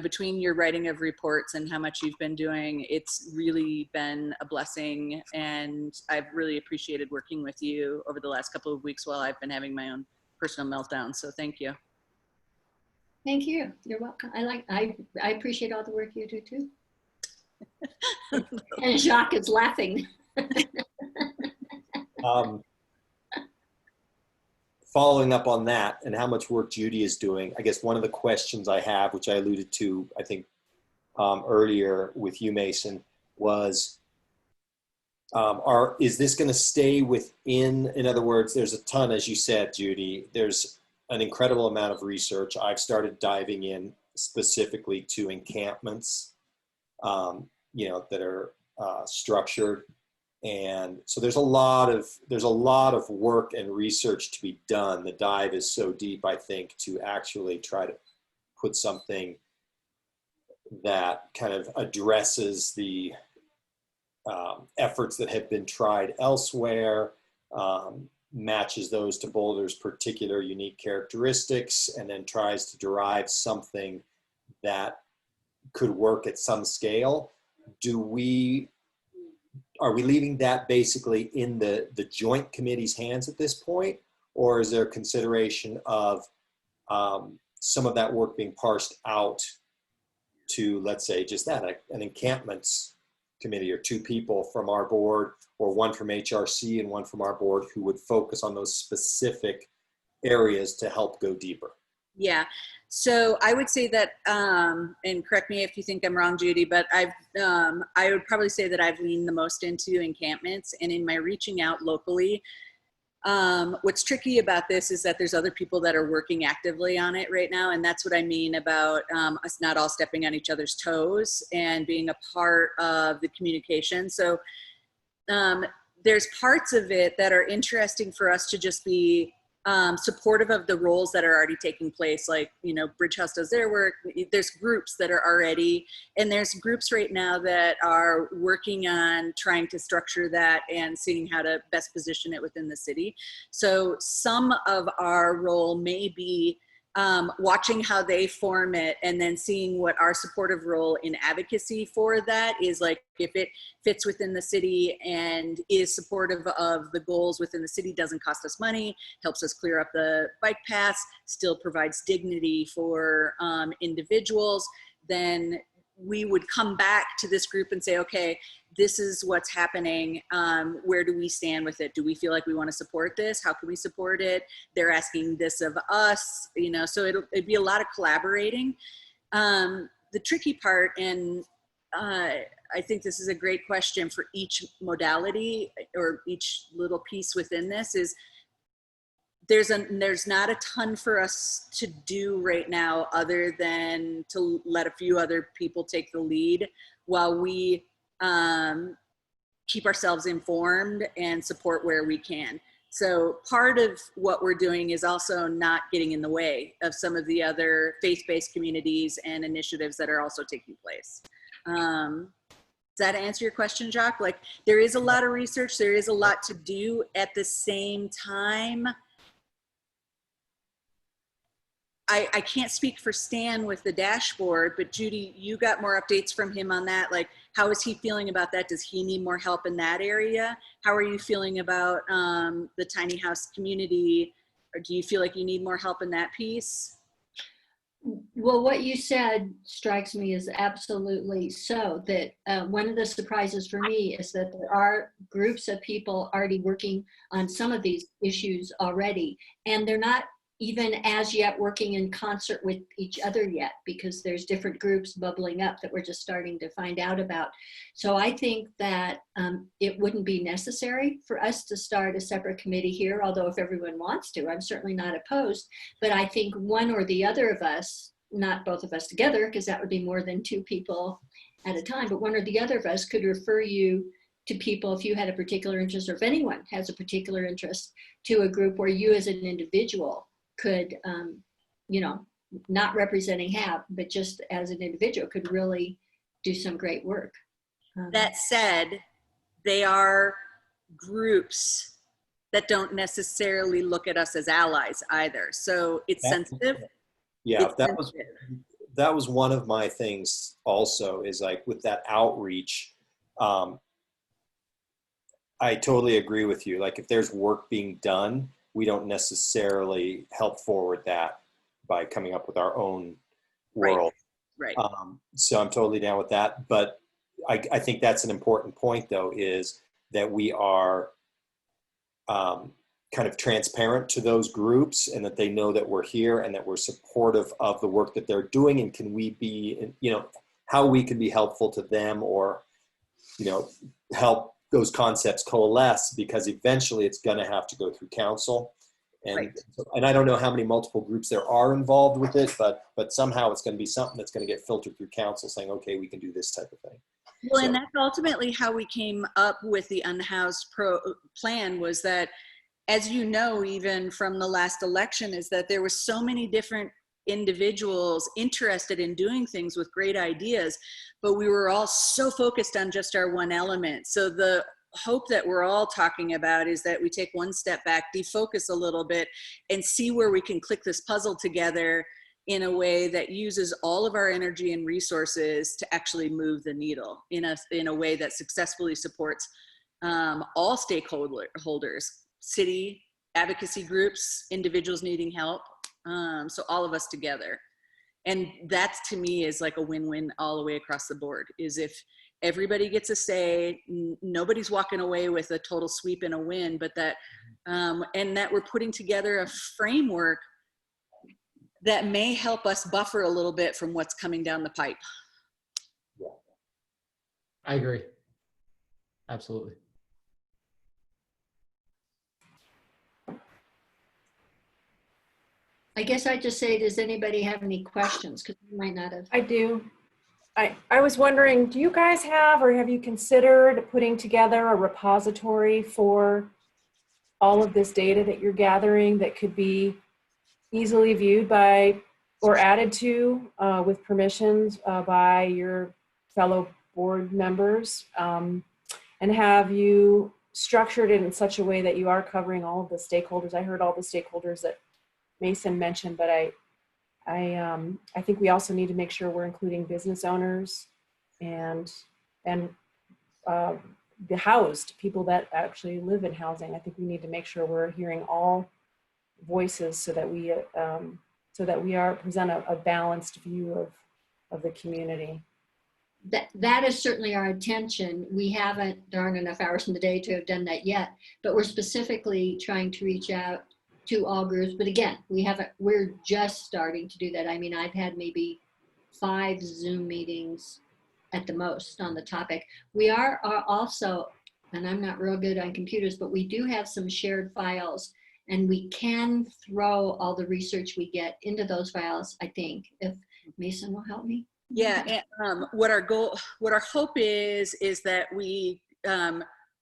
between your writing of reports and how much you've been doing, it's really been a blessing. And I've really appreciated working with you over the last couple of weeks while I've been having my own personal meltdown. So thank you. Thank you. You're welcome. I appreciate all the work you do too. And Jacques is laughing. Following up on that and how much work Judy is doing, I guess one of the questions I have, which I alluded to, I think, earlier with you, Mason, was, is this going to stay within, in other words, there's a ton, as you said, Judy, there's an incredible amount of research. I've started diving in specifically to encampments, that are structured. And so there's a lot of work and research to be done. The dive is so deep, I think, to actually try to put something that kind of addresses the efforts that have been tried elsewhere, matches those to Boulder's particular unique characteristics, and then tries to derive something that could work at some scale. Are we leaving that basically in the joint committee's hands at this point? Or is there consideration of some of that work being parsed out to, let's say, just that, an encampments committee, or 2 people from our board, or 1 from HRC and 1 from our board, who would focus on those specific areas to help go deeper? Yeah. So I would say that, and correct me if you think I'm wrong, Judy, but I would probably say that I've leaned the most into encampments, and in my reaching out locally, What's tricky about this is that there's other people that are working actively on it right now. And that's what I mean about us not all stepping on each other's toes and being a part of the communication. So there's parts of it that are interesting for us to just be supportive of the roles that are already taking place. Like, you know, Bridge House does their work. There's groups that are already, and there's groups right now that are working on trying to structure that and seeing how to best position it within the city. So some of our role may be watching how they form it and then seeing what our supportive role in advocacy for that is. Like, if it fits within the city and is supportive of the goals within the city, doesn't cost us money, helps us clear up the bike paths, still provides dignity for individuals, then we would come back to this group and say, okay, this is what's happening. Where do we stand with it? Do we feel like we want to support this? How can we support it? They're asking this of us, you know, so it'd be a lot of collaborating. The tricky part, and I think this is a great question for each modality or each little piece within this, is there's not a ton for us to do right now other than to let a few other people take the lead while we keep ourselves informed and support where we can. So part of what we're doing is also not getting in the way of some of the other faith-based communities and initiatives that are also taking place. Does that answer your question, Jacques? Like, there is a lot of research, there is a lot to do. At the same time, I can't speak for Stan with the dashboard, but Judy, you got more updates from him on that. Like, how is he feeling about that? Does he need more help in that area? How are you feeling about the tiny house community? Or do you feel like you need more help in that piece? Well, what you said strikes me as absolutely so, that one of the surprises for me is that there are groups of people already working on some of these issues already, and they're not even as yet working in concert with each other yet, because there's different groups bubbling up that we're just starting to find out about. So I think that it wouldn't be necessary for us to start a separate committee here, although if everyone wants to, I'm certainly not opposed. But I think one or the other of us, not both of us together, because that would be more than 2 people at a time, but one or the other of us could refer you to people if you had a particular interest, or if anyone has a particular interest, to a group where you as an individual could, you know, not representing HAP, but just as an individual could really do some great work. That said, they are groups that don't necessarily look at us as allies either. So it's sensitive. Yeah, it's sensitive. That was one of my things also, is like with that outreach. I totally agree with you. Like, if there's work being done, we don't necessarily help forward that by coming up with our own world. Right. So I'm totally down with that. But I think that's an important point, though, is that we are kind of transparent to those groups, and that they know that we're here and that we're supportive of the work that they're doing. And can we be, you know, how we can be helpful to them, or, you know, help those concepts coalesce, because eventually it's going to have to go through council. And, right. And I don't know how many multiple groups there are involved with it, but somehow it's going to be something that's going to get filtered through council saying, okay, we can do this type of thing. Well, and that's ultimately how we came up with the unhoused plan, was that, as you know, even from the last election, is that there were so many different individuals interested in doing things with great ideas, but we were all so focused on just our one element. So the hope that we're all talking about is that we take one step back, defocus a little bit, and see where we can click this puzzle together in a way that uses all of our energy and resources to actually move the needle in a way that successfully supports all stakeholders, city, advocacy groups, individuals needing help. So all of us together. And that, to me, is like a win-win all the way across the board, is if everybody gets a say, nobody's walking away with a total sweep and a win, but that, and that we're putting together a framework that may help us buffer a little bit from what's coming down the pipe. I agree. Absolutely. I guess I just say, does anybody have any questions? Because we might not have. I do. I was wondering, do you guys have or have you considered putting together a repository for all of this data that you're gathering that could be easily viewed by or added to with permissions by your fellow board members? And have you structured it in such a way that you are covering all of the stakeholders? I heard all the stakeholders that Mason mentioned, but I think we also need to make sure we're including business owners and the housed people that actually live in housing. I think we need to make sure we're hearing all voices so that we present a balanced view of the community. That is certainly our intention. There aren't enough hours in the day to have done that yet, but we're specifically trying to reach out to all groups. But again, we're just starting to do that. I mean, I've had maybe 5 Zoom meetings at the most on the topic. We are also, and I'm not real good on computers, but we do have some shared files, and we can throw all the research we get into those files, I think, if Mason will help me. Yeah, and what our hope is that we,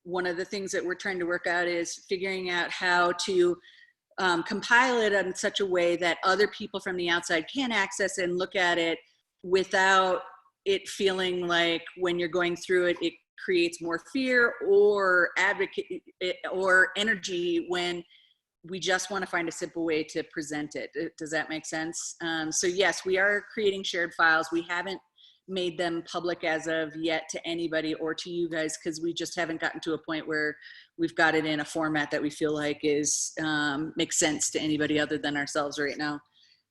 one of the things that we're trying to work out is figuring out how to compile it in such a way that other people from the outside can access and look at it without it feeling like when you're going through it, it creates more fear or or energy when we just want to find a simple way to present it. Does that make sense? So yes, we are creating shared files. We haven't made them public as of yet to anybody or to you guys because we just haven't gotten to a point where we've got it in a format that we feel like makes sense to anybody other than ourselves right now.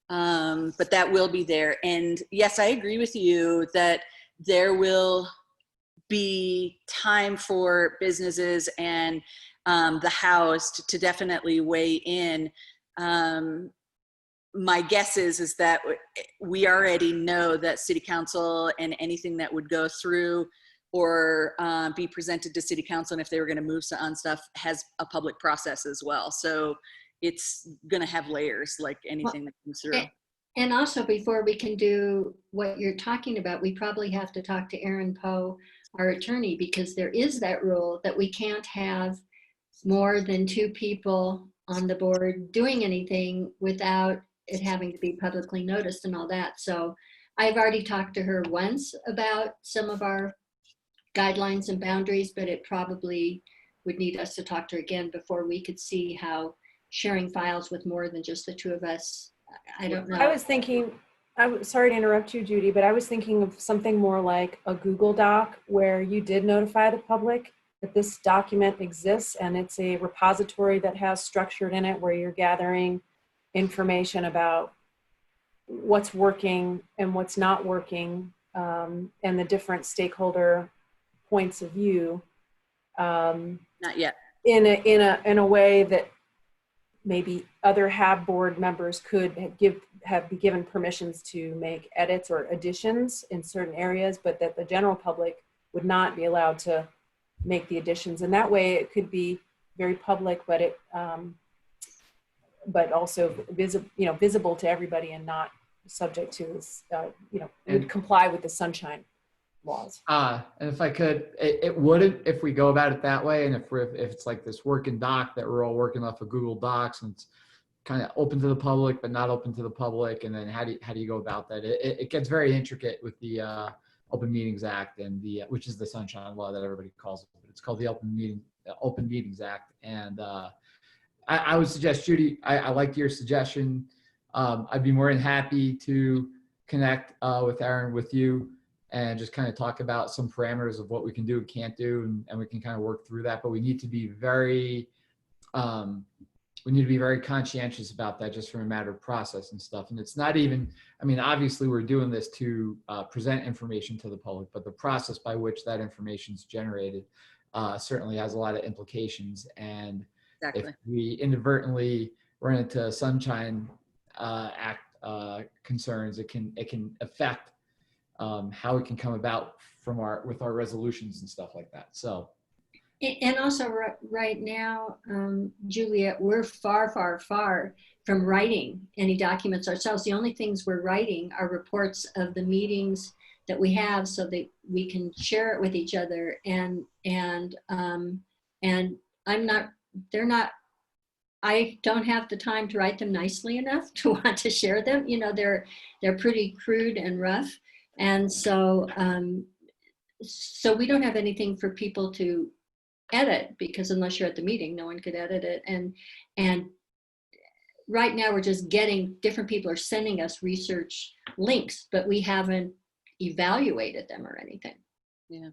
But that will be there. And yes, I agree with you that there will be time for businesses and the house to definitely weigh in. My guess is that we already know that City Council and anything that would go through or be presented to City Council, and if they were going to move on stuff, has a public process as well. So it's going to have layers like anything that comes through. And also, before we can do what you're talking about, we probably have to talk to Aaron Poe, our attorney, because there is that rule that we can't have more than 2 people on the board doing anything without it having to be publicly noticed and all that. So I've already talked to her once about some of our guidelines and boundaries, but it probably would need us to talk to her again before we could see how sharing files with more than just the 2 of us. I don't know. I was thinking, sorry to interrupt you, Judy, but I was thinking of something more like a Google Doc where you did notify the public that this document exists, and it's a repository that has structured in it where you're gathering information about what's working and what's not working, and the different stakeholder points of view. Not yet. In a way that maybe other HAB board members could be given permissions to make edits or additions in certain areas, but that the general public would not be allowed to make the additions. And that way it could be very public, but but also visible to everybody and not subject to this, would comply with the sunshine laws. And if I could, it wouldn't if we go about it that way, and if it's like this working doc that we're all working off of Google Docs and it's kind of open to the public but not open to the public, and then how do you go about that? It gets very intricate with the Open Meetings Act and which is the sunshine law that everybody calls it, but it's called the Open Meetings Act. And I would suggest, Judy, I liked your suggestion. I'd be more than happy to connect with Aaron, with you, and just kind of talk about some parameters of what we can do and can't do, and we can kind of work through that. But we need to be very conscientious about that, just from a matter of process and stuff. And it's not even, I mean, obviously we're doing this to present information to the public, but the process by which that information is generated certainly has a lot of implications. And Exactly. if we inadvertently run into Sunshine Act concerns, it can affect how it can come about with our resolutions and stuff like that. So And also right now, Juliet, we're far, far, far from writing any documents ourselves. The only things we're writing are reports of the meetings that we have so that we can share it with each other. And I'm not, they're not, I don't have the time to write them nicely enough to want to share them. You know, they're pretty crude and rough. And so, so we don't have anything for people to edit, because unless you're at the meeting, no one could edit it. And right now we're just getting, different people are sending us research links, but we haven't evaluated them or anything. Yeah.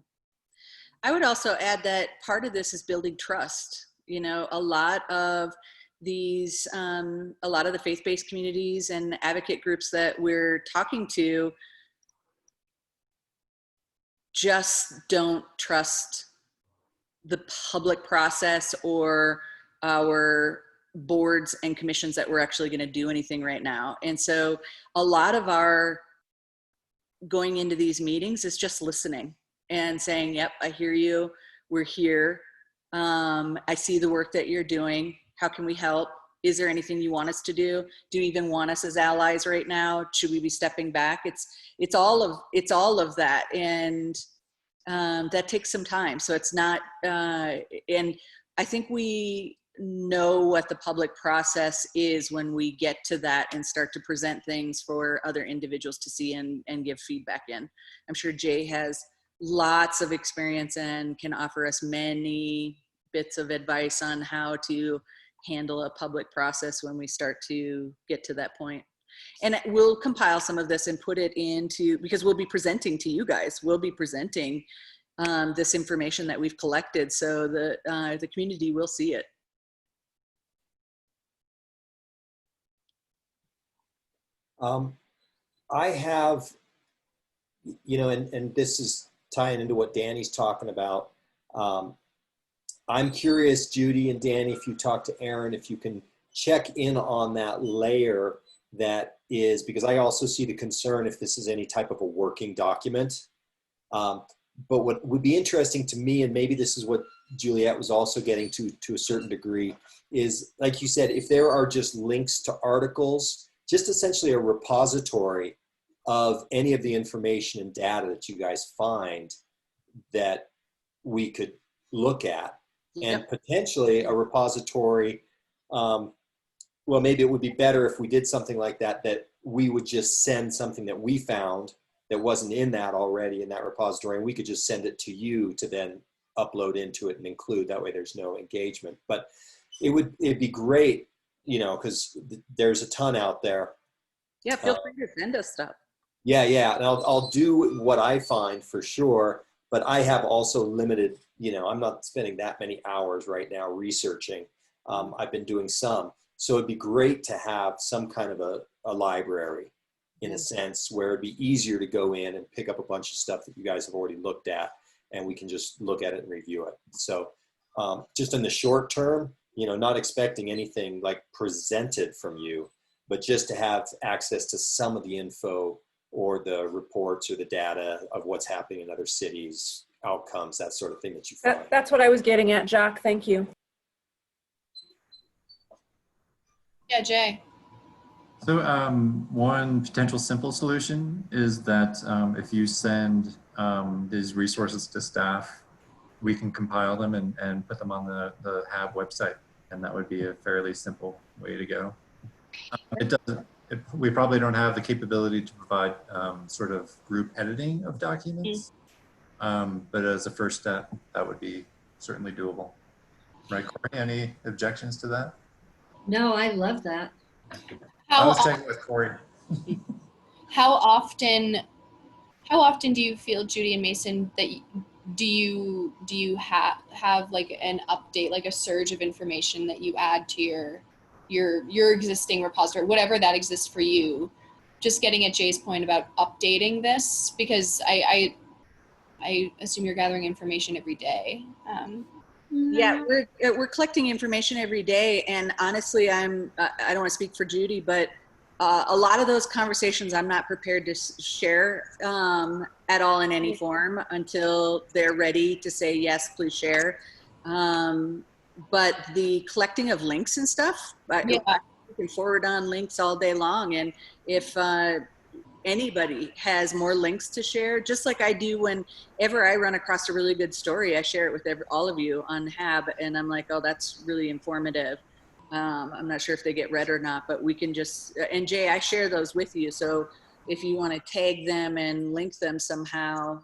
I would also add that part of this is building trust. You know, a lot of these, a lot of the faith-based communities and advocate groups that we're talking to just don't trust the public process or our boards and commissions that we're actually going to do anything right now. And so a lot of our going into these meetings is just listening and saying, yep, I hear you. We're here. I see the work that you're doing. How can we help? Is there anything you want us to do? Do you even want us as allies right now? Should we be stepping back? It's all of that. And that takes some time. So it's not, and I think we know what the public process is when we get to that and start to present things for other individuals to see and give feedback in. I'm sure Jay has lots of experience and can offer us many bits of advice on how to handle a public process when we start to get to that point. And we'll compile some of this and put it into, because we'll be presenting to you guys. We'll be presenting this information that we've collected, so the community will see it. I have, you know, and this is tying into what Danny's talking about. I'm curious, Judy and Danny, if you talk to Aaron, if you can check in on that layer that is, because I also see the concern if this is any type of a working document. But what would be interesting to me, and maybe this is what Juliet was also getting to a certain degree, is, like you said, if there are just links to articles, just essentially a repository of any of the information and data that you guys find that we could look at, and potentially a repository. Well, maybe it would be better if we did something like that, that we would just send something that we found that wasn't in that already in that repository, and we could just send it to you to then upload into it and include. That way there's no engagement. But it'd be great, you know, because there's a ton out there. Yeah, feel free to send us stuff. Yeah, and I'll do what I find for sure, but I have also limited, you know, I'm not spending that many hours right now researching. I've been doing some. So it'd be great to have some kind of a library, in a sense, where it'd be easier to go in and pick up a bunch of stuff that you guys have already looked at, and we can just look at it and review it. So just in the short term, you know, not expecting anything like presented from you, but just to have access to some of the info or the reports or the data of what's happening in other cities, outcomes, that sort of thing that you find. That's what I was getting at, Jack. Thank you. Yeah, Jay. So one potential simple solution is that if you send these resources to staff, we can compile them and put them on the HAB website, and that would be a fairly simple way to go. We probably don't have the capability to provide sort of group editing of documents, but as a first step, that would be certainly doable. Right, Corey? Any objections to that? No, I love that. I was checking with Corey. How often do you feel, Judy and Mason, that do you have like an update, like a surge of information that you add to your existing repository, whatever that exists for you? Just getting at Jay's point about updating this, because I assume you're gathering information every day. Yeah, we're collecting information every day, and honestly, I don't want to speak for Judy, but a lot of those conversations I'm not prepared to share at all in any form until they're ready to say yes, please share. But the collecting of links and stuff, Yeah. you can forward on links all day long. And if anybody has more links to share, just like I do whenever I run across a really good story, I share it with all of you on Hab, and I'm like, oh, that's really informative. I'm not sure if they get read or not, but we can just, and Jay, I share those with you. So if you want to tag them and link them somehow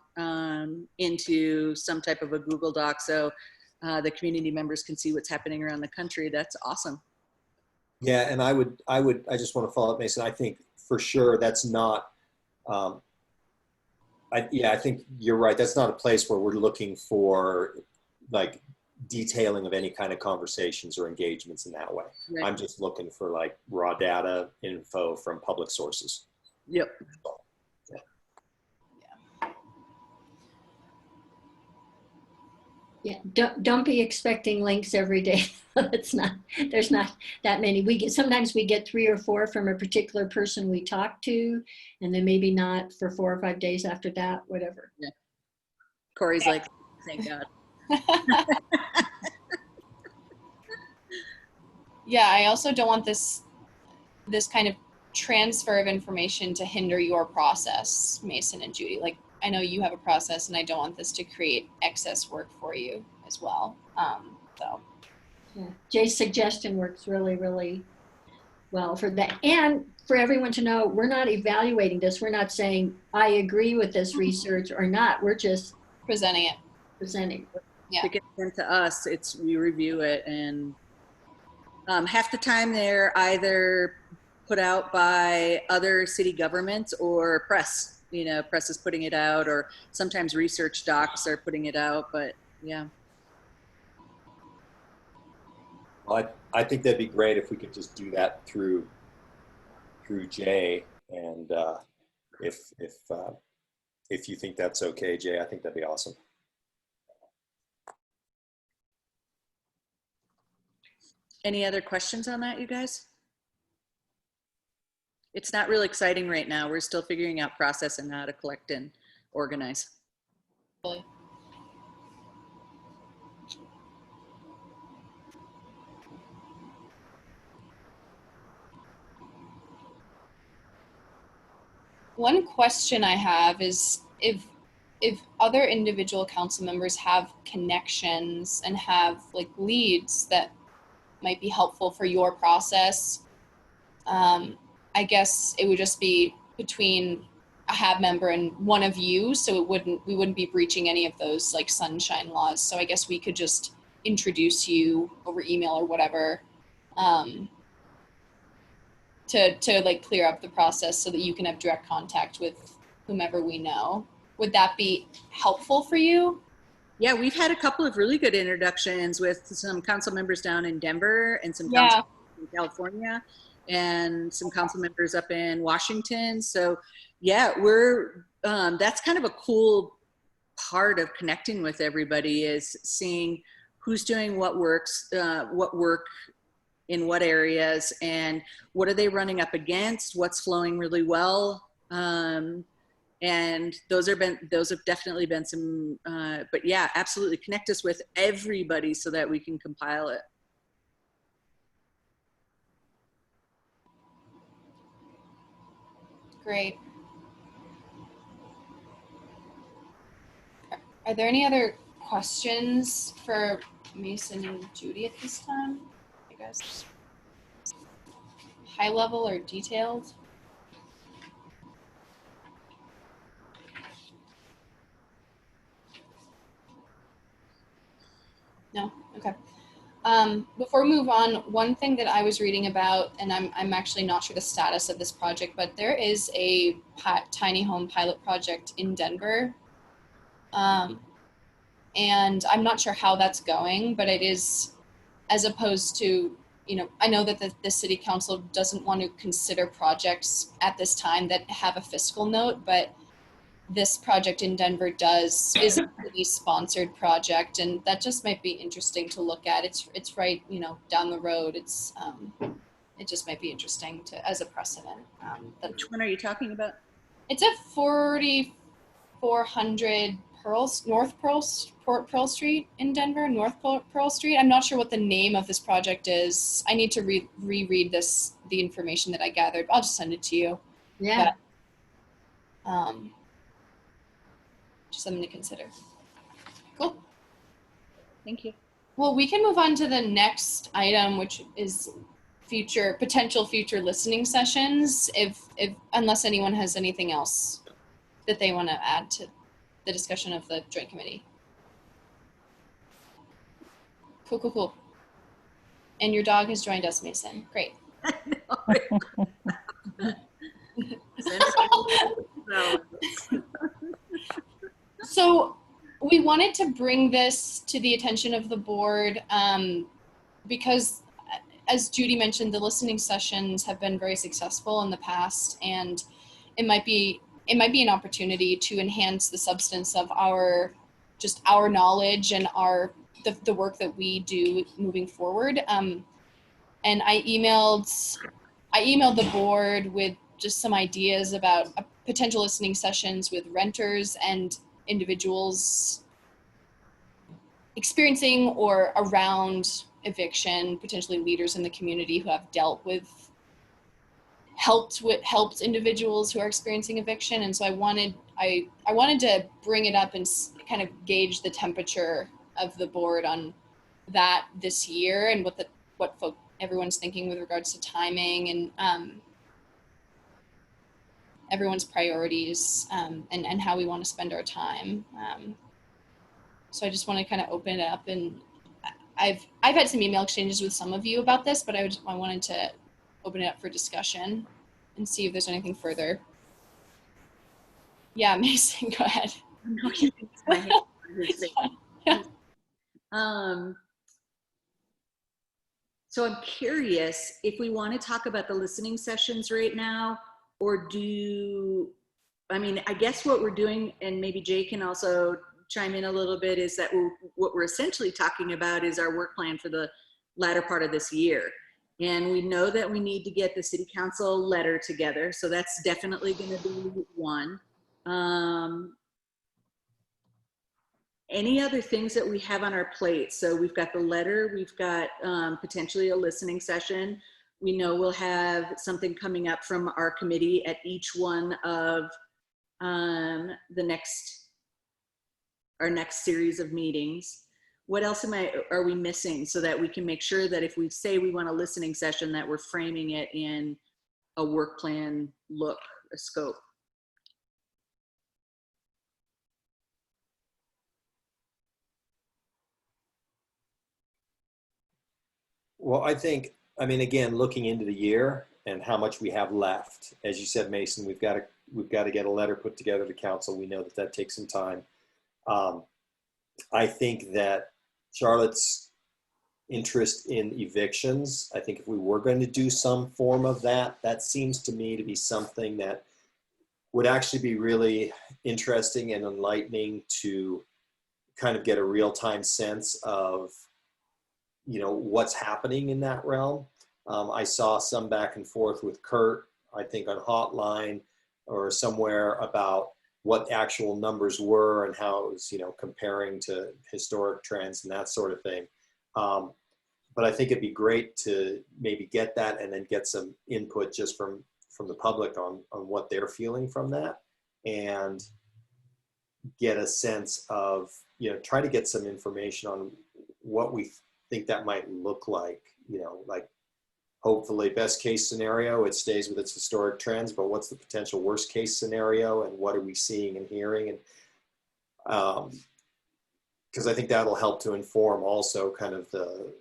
into some type of a Google Doc so the community members can see what's happening around the country, that's awesome. Yeah, and I just want to follow up, Mason. I think for sure that's not, I think you're right. That's not a place where we're looking for like detailing of any kind of conversations or engagements in that way. Right. I'm just looking for like raw data info from public sources. Yep. Yeah, don't be expecting links every day. It's not, there's not that many. Sometimes we get 3 or 4 from a particular person we talk to, and then maybe not for 4 or 5 days after that, whatever. Yeah. Corey's like, thank God. Yeah, I also don't want this kind of transfer of information to hinder your process, Mason and Judy. Like, I know you have a process, and I don't want this to create excess work for you as well. So. Yeah. Jay's suggestion works really, really well for that. And for everyone to know, we're not evaluating this. We're not saying, I agree with this research or not. We're just presenting it. Yeah. It gets sent to us, we review it, and half the time they're either put out by other city governments or press. You know, press is putting it out, or sometimes research docs are putting it out, but yeah. Well, I think that'd be great if we could just do that through Jay, and if you think that's okay, Jay, I think that'd be awesome. Any other questions on that, you guys? It's not real exciting right now. We're still figuring out process and how to collect and organize. Really? One question I have is if other individual council members have connections and have like leads that might be helpful for your process, I guess it would just be between a HAB member and one of you, so we wouldn't be breaching any of those like sunshine laws. So I guess we could just introduce you over email or whatever, to like clear up the process so that you can have direct contact with whomever we know. Would that be helpful for you? Yeah, we've had a couple of really good introductions with some council members down in Denver and some council in California and some council members up in Washington. So yeah, that's kind of a cool part of connecting with everybody, is seeing who's doing what works, what work in what areas, and what are they running up against, what's flowing really well. And those have definitely been some, but yeah, absolutely connect us with everybody so that we can compile it. Great. Are there any other questions for Mason and Judy at this time? You guys, high level or detailed? No? Okay. Before we move on, one thing that I was reading about, and I'm actually not sure the status of this project, but there is a tiny home pilot project in Denver. And I'm not sure how that's going, but it is, as opposed to, you know, I know that the city council doesn't want to consider projects at this time that have a fiscal note, but this project in Denver is a city sponsored project, and that just might be interesting to look at. It's right, you know, down the road. It just might be interesting as a precedent. Which one are you talking about? It's a 4,400 Pearl Street in Denver, North Pearl Street. I'm not sure what the name of this project is. I need to reread the information that I gathered. I'll just send it to you. Yeah. But, just something to consider. Cool. Thank you. Well, we can move on to the next item, which is potential future listening sessions, if unless anyone has anything else that they want to add to the discussion of the joint committee. Cool. And your dog has joined us, Mason. Great. So we wanted to bring this to the attention of the board because, as Judy mentioned, the listening sessions have been very successful in the past, and it might be an opportunity to enhance the substance of our knowledge and the work that we do moving forward. And I emailed the board with just some ideas about potential listening sessions with renters and individuals experiencing or around eviction, potentially leaders in the community who have helped individuals who are experiencing eviction. And so I wanted to bring it up and kind of gauge the temperature of the board on that this year, and what everyone's thinking with regards to timing and everyone's priorities and how we want to spend our time. So I just want to kind of open it up, and I've had some email exchanges with some of you about this, but I wanted to open it up for discussion and see if there's anything further. Yeah, Mason, go ahead. So I'm curious if we want to talk about the listening sessions right now, or I guess what we're doing, and maybe Jay can also chime in a little bit, is that what we're essentially talking about is our work plan for the latter part of this year. And we know that we need to get the city council letter together. So that's definitely going to be one. Any other things that we have on our plate? So we've got the letter, we've got potentially a listening session. We know we'll have something coming up from our committee at each one of our next series of meetings. What else are we missing, so that we can make sure that if we say we want a listening session, that we're framing it in a work plan look, a scope? Well, again, looking into the year and how much we have left, as you said, Mason, we've got to get a letter put together to council. We know that takes some time. I think that Charlotte's interest in evictions, I think if we were going to do some form of that seems to me to be something that would actually be really interesting and enlightening to kind of get a real-time sense of, what's happening in that realm. I saw some back and forth with Kurt, I think on Hotline or somewhere, about what actual numbers were and how it was, comparing to historic trends and that sort of thing. But I think it'd be great to maybe get that and then get some input just from the public on what they're feeling from that, and get a sense of, try to get some information on what we think that might look like, like hopefully best case scenario, it stays with its historic trends, but what's the potential worst case scenario, and what are we seeing and hearing? And because I think that'll help to inform also kind of the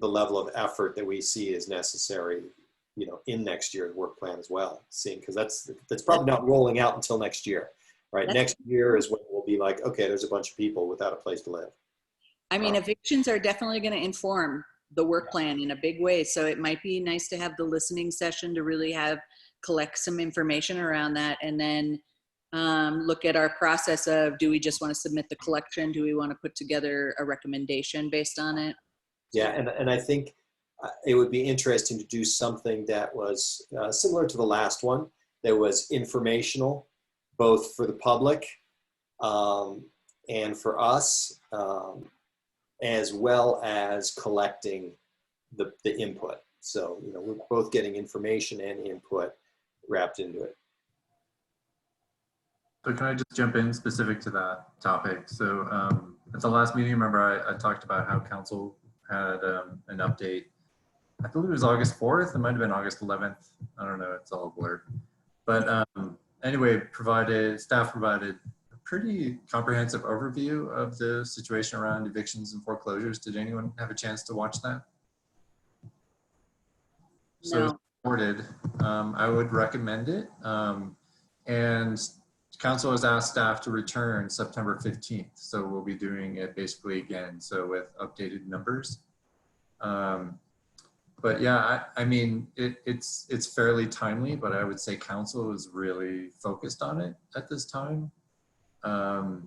level of effort that we see is necessary, in next year's work plan as well. Seeing, because that's probably not rolling out until next year, right? Next year is when we'll be like, okay, there's a bunch of people without a place to live. I mean, evictions are definitely going to inform the work plan in a big way. So it might be nice to have the listening session to really collect some information around that, and then look at our process of, do we just want to submit the collection? Do we want to put together a recommendation based on it? Yeah, and I think it would be interesting to do something that was similar to the last one, that was informational, both for the public and for us, as well as collecting the input. So, you know, we're both getting information and input wrapped into it. So can I just jump in specific to that topic? So at the last meeting, remember I talked about how council had an update. I believe it was August 4th. It might have been August 11th. I don't know. It's all blurred. But anyway, staff provided a pretty comprehensive overview of the situation around evictions and foreclosures. Did anyone have a chance to watch that? So No. it's recorded. I would recommend it. And council has asked staff to return September 15th. So we'll be doing it basically again. So with updated numbers. But yeah, I mean, it's fairly timely, but I would say council is really focused on it at this time. But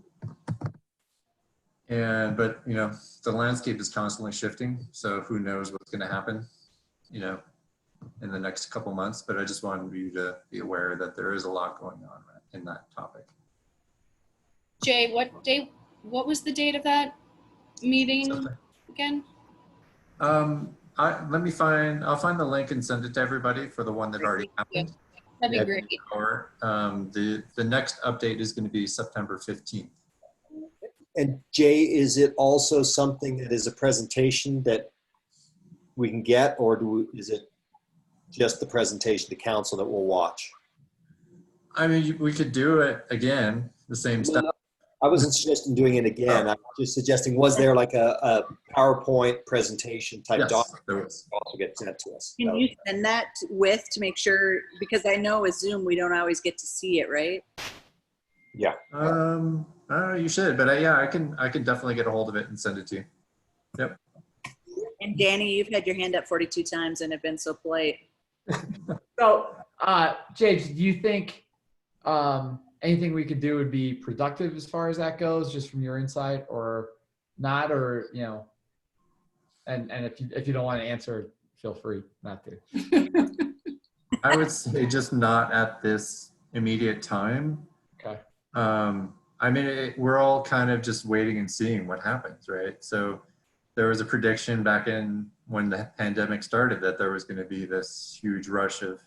you know, the landscape is constantly shifting. So who knows what's going to happen, you know, in the next couple months. But I just wanted you to be aware that there is a lot going on in that topic. Jay, what was the date of that meeting again? I'll find the link and send it to everybody for the one that already happened. That'd be great. Or the next update is going to be September 15th. And Jay, is it also something that is a presentation that we can get, or is it just the presentation to council that we'll watch? I mean, we could do it again, the same stuff. I wasn't suggesting doing it again. I'm just suggesting, was there like a PowerPoint presentation type document there was. that also get sent to us? Can you send that to make sure, because I know with Zoom, we don't always get to see it, right? Yeah. You should, but yeah, I can definitely get a hold of it and send it to you. Yep. And Danny, you've had your hand up 42 times and have been so polite. So, James, do you think anything we could do would be productive as far as that goes, just from your insight, or not, or, you know, and if you don't want to answer, feel free not to. I would say just not at this immediate time. Okay. I mean, we're all kind of just waiting and seeing what happens, right? So there was a prediction back in when the pandemic started that there was going to be this huge rush of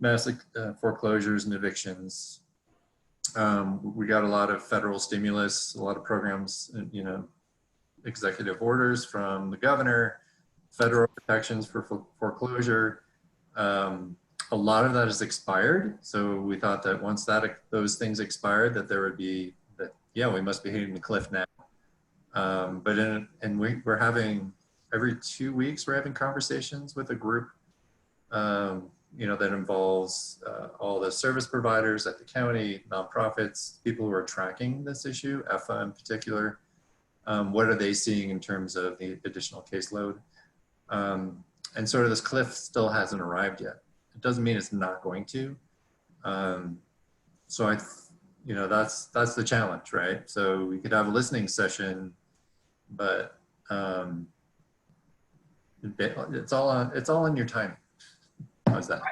massive foreclosures and evictions. We got a lot of federal stimulus, a lot of programs, you know, executive orders from the governor, federal protections for foreclosure. A lot of that has expired. So we thought that once those things expired, that there would be that, yeah, we must be hitting the cliff now. We're having every 2 weeks, we're having conversations with a group, you know, that involves all the service providers at the county, nonprofits, people who are tracking this issue, EFA in particular. What are they seeing in terms of the additional caseload? And sort of this cliff still hasn't arrived yet. It doesn't mean it's not going to. So you know, that's the challenge, right? So we could have a listening session, but it's all in your timing. How's that?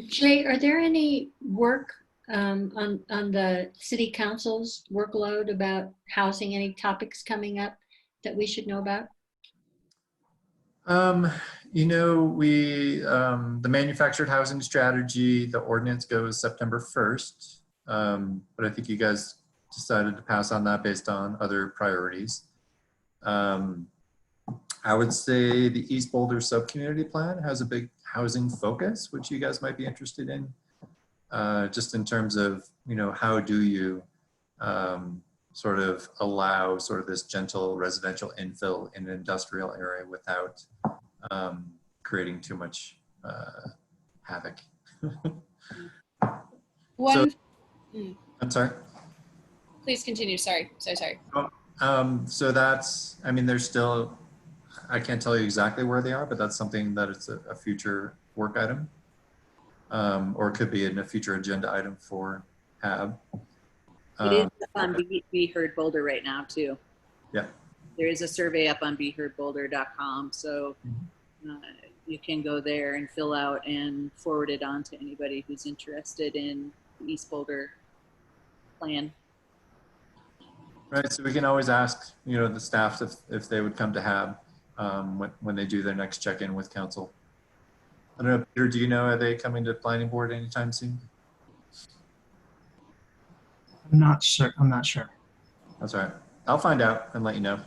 Jay, are there any work on the city council's workload about housing, any topics coming up that we should know about? You know, the manufactured housing strategy, the ordinance goes September 1st. But I think you guys decided to pass on that based on other priorities. I would say the East Boulder Sub-Community Plan has a big housing focus, which you guys might be interested in, just in terms of, you know, how do you sort of allow sort of this gentle residential infill in an industrial area without creating too much havoc. I'm sorry? Please continue. Sorry. So sorry. So that's, I mean, there's still, I can't tell you exactly where they are, but that's something that it's a future work item, or it could be in a future agenda item for HAB. It is up on Be Heard Boulder right now too. Yeah. There is a survey up on BeHeardBoulder.com, so you can go there and fill out and forward it on to anybody who's interested in the East Boulder plan. Right, so we can always ask, the staff if they would come to HAB when they do their next check-in with council. I don't know, Peter, do you know, are they coming to planning board anytime soon? I'm not sure. I'm not sure. That's all right. I'll find out and let you know.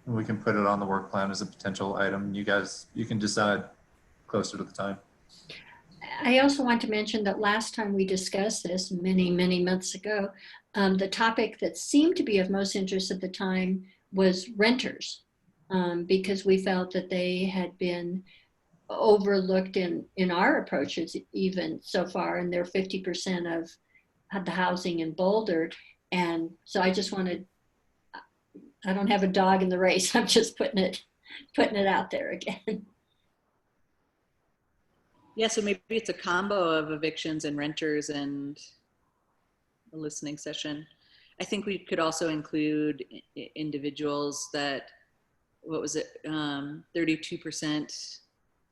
And we can put it on the work plan as a potential item. You can decide closer to the time. I also want to mention that last time we discussed this many, many months ago, the topic that seemed to be of most interest at the time was renters, because we felt that they had been overlooked in our approaches even so far, and they're 50% of the housing in Boulder. And so I just wanted, I don't have a dog in the race. I'm just putting it out there again. Yeah, so maybe it's a combo of evictions and renters and a listening session. I think we could also include individuals that, what was it, 32%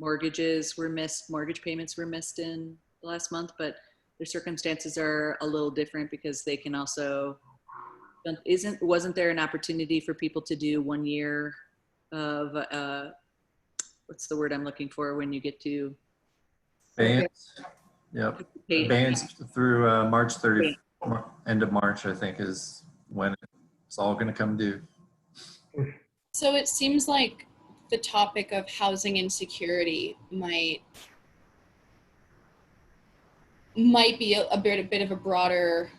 mortgages were missed, mortgage payments were missed in the last month, but their circumstances are a little different because they can also, wasn't there an opportunity for people to do 1 year of, what's the word I'm looking for when you get to? Abeyance. Yep. Abeyance through March 30th, end of March, I think, is when it's all going to come due. So it seems like the topic of housing insecurity might be a bit of a broader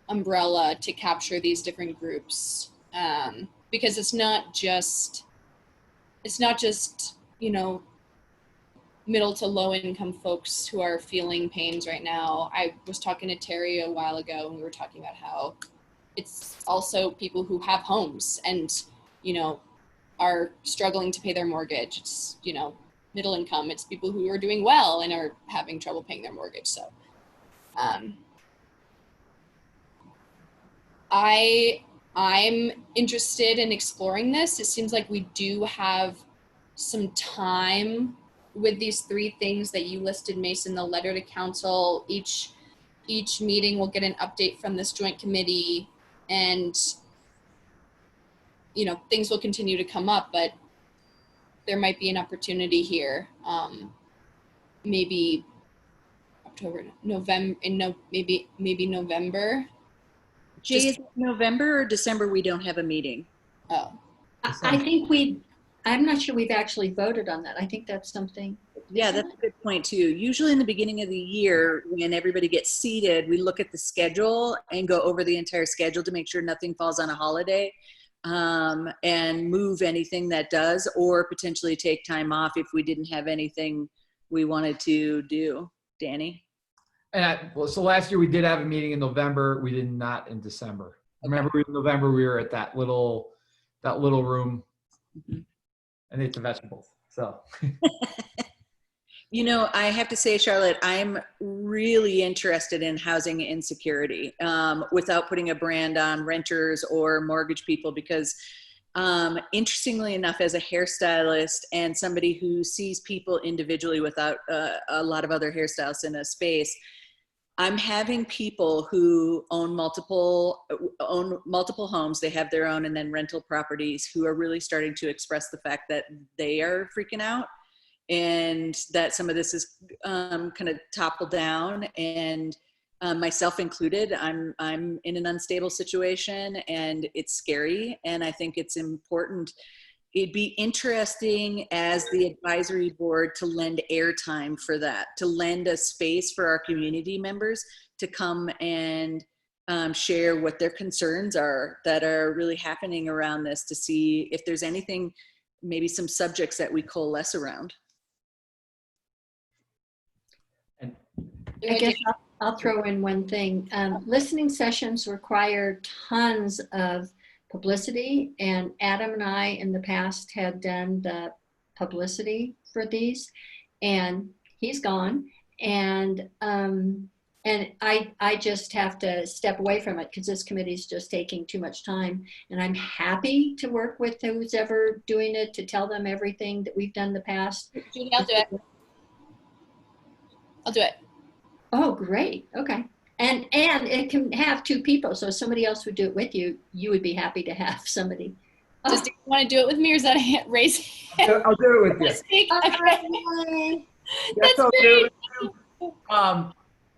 umbrella to capture these different groups, because it's not just middle to low income folks who are feeling pains right now. I was talking to Terry a while ago and we were talking about how it's also people who have homes and, are struggling to pay their mortgage. It's, middle income. It's people who are doing well and are having trouble paying their mortgage. So I'm interested in exploring this. It seems like we do have some time with these 3 things that you listed, Mason, the letter to council. Each meeting will get an update from this joint committee, and things will continue to come up, but there might be an opportunity here. Maybe October, November, maybe November. Jay, is it November or December we don't have a meeting? Oh, I think I'm not sure we've actually voted on that. I think that's something. Yeah, that's a good point too. Usually in the beginning of the year, when everybody gets seated, we look at the schedule and go over the entire schedule to make sure nothing falls on a holiday, and move anything that does, or potentially take time off if we didn't have anything we wanted to do. Danny? So last year we did have a meeting in November. We did not in December. Okay. Remember in November we were at that little room and ate the vegetables. So. I have to say, Charlotte, I'm really interested in housing insecurity, without putting a brand on renters or mortgage people, because interestingly enough, as a hairstylist and somebody who sees people individually without a lot of other hairstylists in a space, I'm having people who own multiple homes, they have their own and then rental properties, who are really starting to express the fact that they are freaking out, and that some of this is kind of toppled down, and myself included. I'm in an unstable situation and it's scary, and I think it's important. It'd be interesting as the advisory board to lend airtime for that, to lend a space for our community members to come and share what their concerns are that are really happening around this, to see if there's anything, maybe some subjects that we coalesce around. I guess I'll throw in one thing. Listening sessions require tons of publicity, and Adam and I in the past had done the publicity for these, and he's gone, and I just have to step away from it because this committee's just taking too much time, and I'm happy to work with who's ever doing it to tell them everything that we've done in the past. Judy, I'll do it. Oh, great. Okay. And it can have two people. So if somebody else would do it with you, you would be happy to have somebody. Does Oh. you want to do it with me, or is that a hand, raise hand? I'll do it with you. Speak? Okay. Yes, That's I'll do great. it.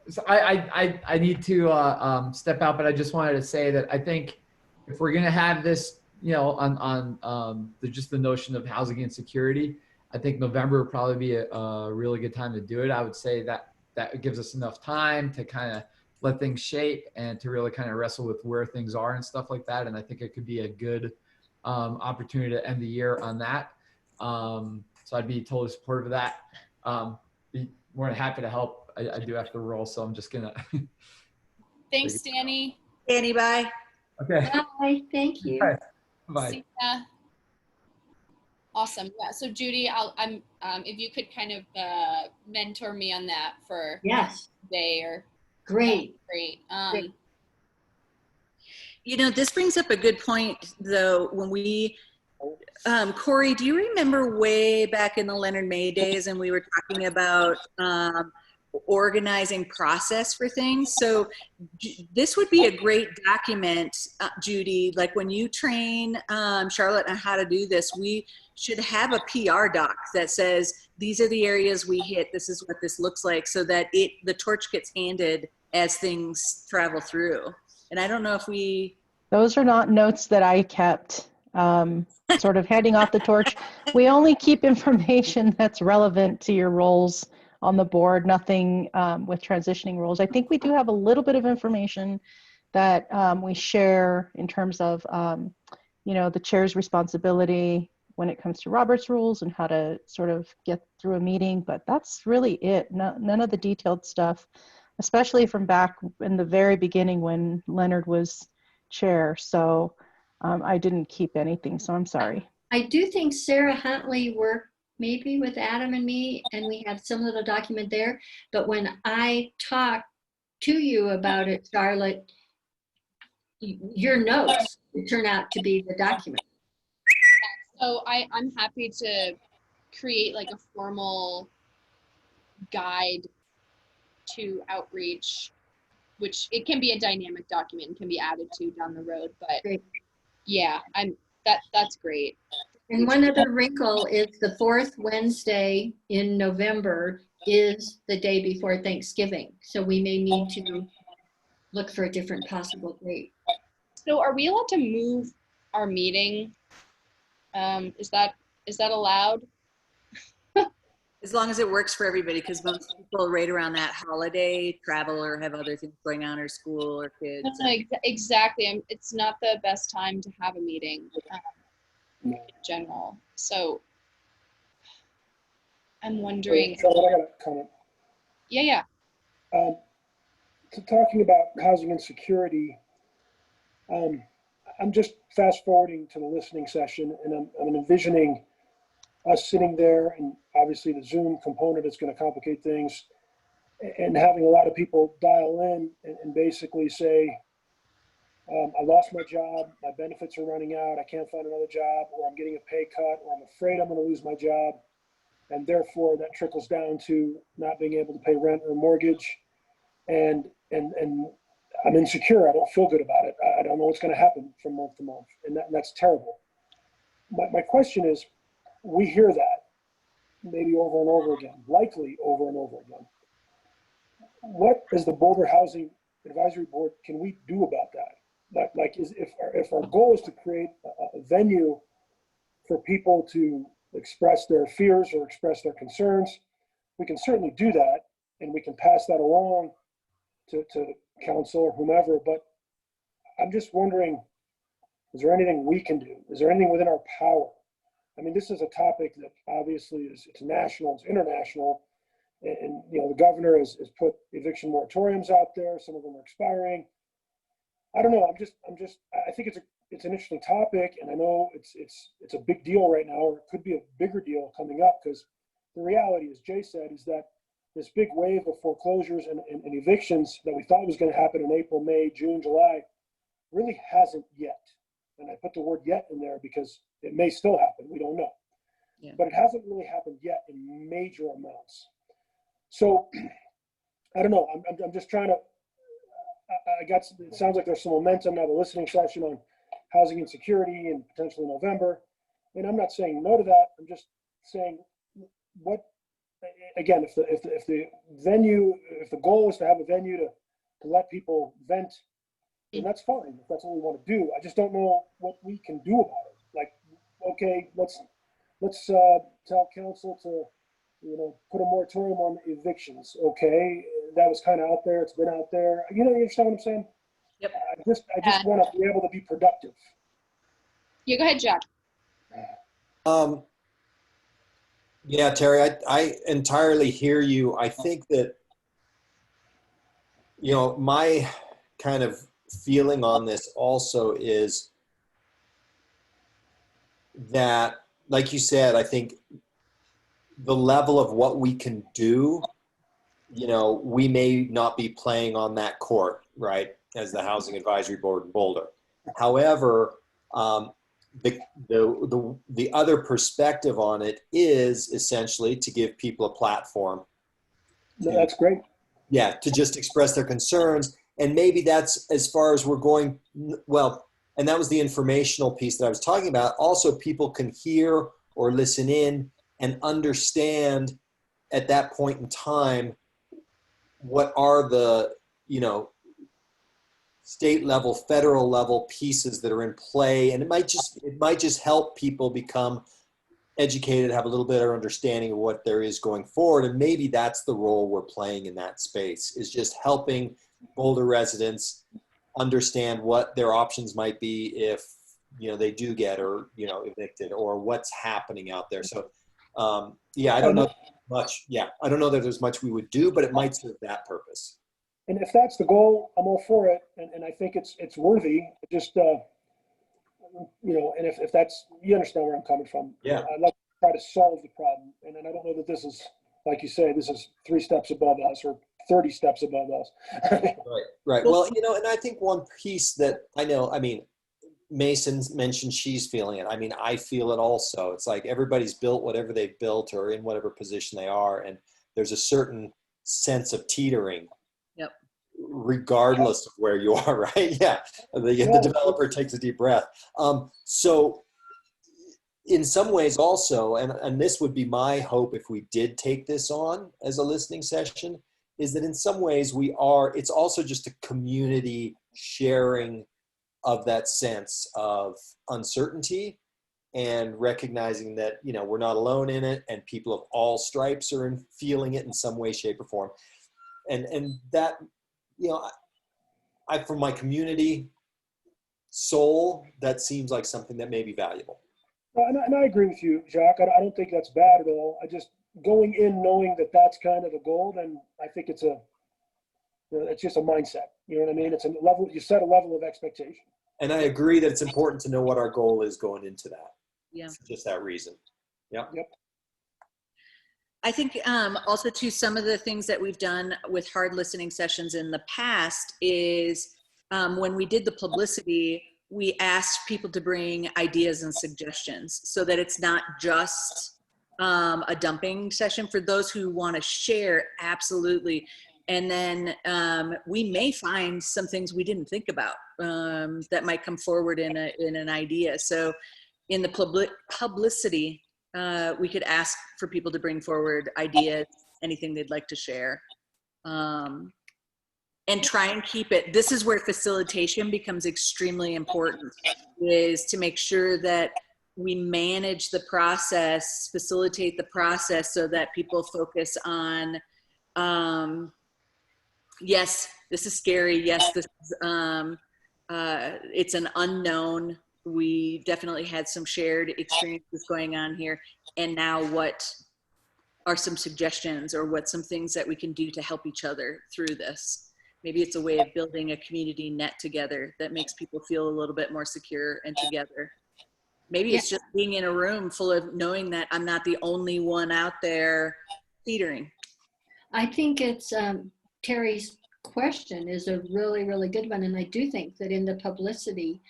So I need to step out, but I just wanted to say that I think if we're gonna have this, on just the notion of housing insecurity, I think November would probably be a really good time to do it. I would say that gives us enough time to kind of let things shape and to really kind of wrestle with where things are and stuff like that. And I think it could be a good opportunity to end the year on that. So I'd be totally supportive of that. Be more than happy to help. I do have to roll, so I'm just gonna. Thanks, Danny. Danny, bye. Okay. Bye. Thank you. Bye. Bye. See ya. Awesome. Yeah. So Judy, if you could kind of mentor me on that for Yes. today, or Great. great. This brings up a good point, though. When we, Corey, do you remember way back in the Leonard May days, and we were talking about organizing process for things? So this would be a great document, Judy. Like when you train Charlotte on how to do this, we should have a PR doc that says, these are the areas we hit, this is what this looks like, so that the torch gets handed as things travel through. And I don't know if those are not notes that I kept, sort of handing off the torch. We only keep information that's relevant to your roles on the board, nothing with transitioning roles. I think we do have a little bit of information that we share in terms of, the chair's responsibility when it comes to Robert's rules and how to sort of get through a meeting, but that's really it. None of the detailed stuff, especially from back in the very beginning when Leonard was chair. So I didn't keep anything, so I'm sorry. I do think Sarah Huntley worked maybe with Adam and me, and we had some little document there. But when I talked to you about it, Charlotte, your notes turn out to be the document. So I'm happy to create like a formal guide to outreach, which it can be a dynamic document and can be added to down the road. But Great. Yeah, that's great. And one other wrinkle is the fourth Wednesday in November is the day before Thanksgiving. So we may need to look for a different possible date. So are we allowed to move our meeting? Is that allowed? as long as it works for everybody, because most people right around that holiday travel or have other things going on, or school or kids. No, exactly. It's not the best time to have a meeting in general. So I'm wondering. So I got a comment. Yeah. So talking about housing insecurity, I'm just fast forwarding to the listening session, and I'm envisioning us sitting there, and obviously the Zoom component is going to complicate things, and having a lot of people dial in and basically say, I lost my job, my benefits are running out, I can't find another job, or I'm getting a pay cut, or I'm afraid I'm going to lose my job. And therefore that trickles down to not being able to pay rent or mortgage. And I'm insecure. I don't feel good about it. I don't know what's going to happen from month to month. And that's terrible. My question is, we hear that maybe over and over again, likely over and over again. What as the Boulder Housing Advisory Board can we do about that? If our goal is to create a venue for people to express their fears or express their concerns, we can certainly do that, and we can pass that along to council or whomever. But I'm just wondering, is there anything we can do? Is there anything within our power? I mean, this is a topic that obviously it's national, it's international, and the governor has put eviction moratoriums out there. Some of them are expiring. I don't know. I think it's an interesting topic, and I know it's a big deal right now, or it could be a bigger deal coming up, because the reality, as Jay said, is that this big wave of foreclosures and evictions that we thought was going to happen in April, May, June, July really hasn't yet. And I put the word yet in there because it may still happen. We don't know. Yeah. But it hasn't really happened yet in major amounts. So I don't know. I'm just trying to, it sounds like there's some momentum now, the listening session on housing insecurity and potentially November. And I'm not saying no to that. I'm just saying what, again, if the venue, if the goal is to have a venue to let people vent, then that's fine. If that's what we want to do. I just don't know what we can do about it. Like, okay, let's tell council to, put a moratorium on evictions. Okay, that was kind of out there. It's been out there. You understand what I'm saying? Yep. I just want to be able to be productive. Yeah, go ahead, Jack. Yeah, Terry, I entirely hear you. I think that, my kind of feeling on this also is that, like you said, I think the level of what we can do, we may not be playing on that court, right, as the Housing Advisory Board in Boulder. However, the other perspective on it is essentially to give people a platform. That's great. Yeah, to just express their concerns. And maybe that's as far as we're going. Well, and that was the informational piece that I was talking about. Also, people can hear or listen in and understand at that point in time what are the, state level, federal level pieces that are in play. And it might just help people become educated, have a little better understanding of what there is going forward. And maybe that's the role we're playing in that space, is just helping Boulder residents understand what their options might be if, they do get evicted, or what's happening out there. So, I don't know much. Yeah, I don't know that there's much we would do, but it might serve that purpose. And if that's the goal, I'm all for it. And I think it's worthy. Just, and if that's, you understand where I'm coming from. Yeah. I'd like to try to solve the problem. And I don't know that this is, like you say, this is 3 steps above us or 30 steps above us. Right. Well, and I think one piece that Mason mentioned she's feeling it. I feel it also. It's like everybody's built whatever they've built or in whatever position they are. And there's a certain sense of teetering. Yep. Regardless of where you are, right? Yeah. The developer takes a deep breath. So in some ways also, and this would be my hope if we did take this on as a listening session, is that in some ways it's also just a community sharing of that sense of uncertainty, and recognizing that, we're not alone in it, and people of all stripes are feeling it in some way, shape, or form. And that, from my community soul, that seems like something that may be valuable. And I agree with you, Jacques. I don't think that's bad at all. I just, going in knowing that that's kind of the goal, then I think it's just a mindset. You know what I mean? It's a level, you set a level of expectation. And I agree that it's important to know what our goal is going into that. Yeah. For just that reason. Yep. I think also too, some of the things that we've done with hard listening sessions in the past is when we did the publicity, we asked people to bring ideas and suggestions so that it's not just a dumping session. For those who want to share, absolutely. And then we may find some things we didn't think about that might come forward in an idea. So in the publicity, we could ask for people to bring forward ideas, anything they'd like to share. And try and keep it. This is where facilitation becomes extremely important, is to make sure that we manage the process, facilitate the process so that people focus on, yes, this is scary. Yes, this is, it's an unknown. We definitely had some shared experiences going on here. And now what are some suggestions, or what some things that we can do to help each other through this? Maybe it's a way of building a community net together that makes people feel a little bit more secure and together. Maybe it's just being in a room full of knowing that I'm not the only one out there teetering. I think it's Terry's question is a really, really good one. And I do think that in the publicity,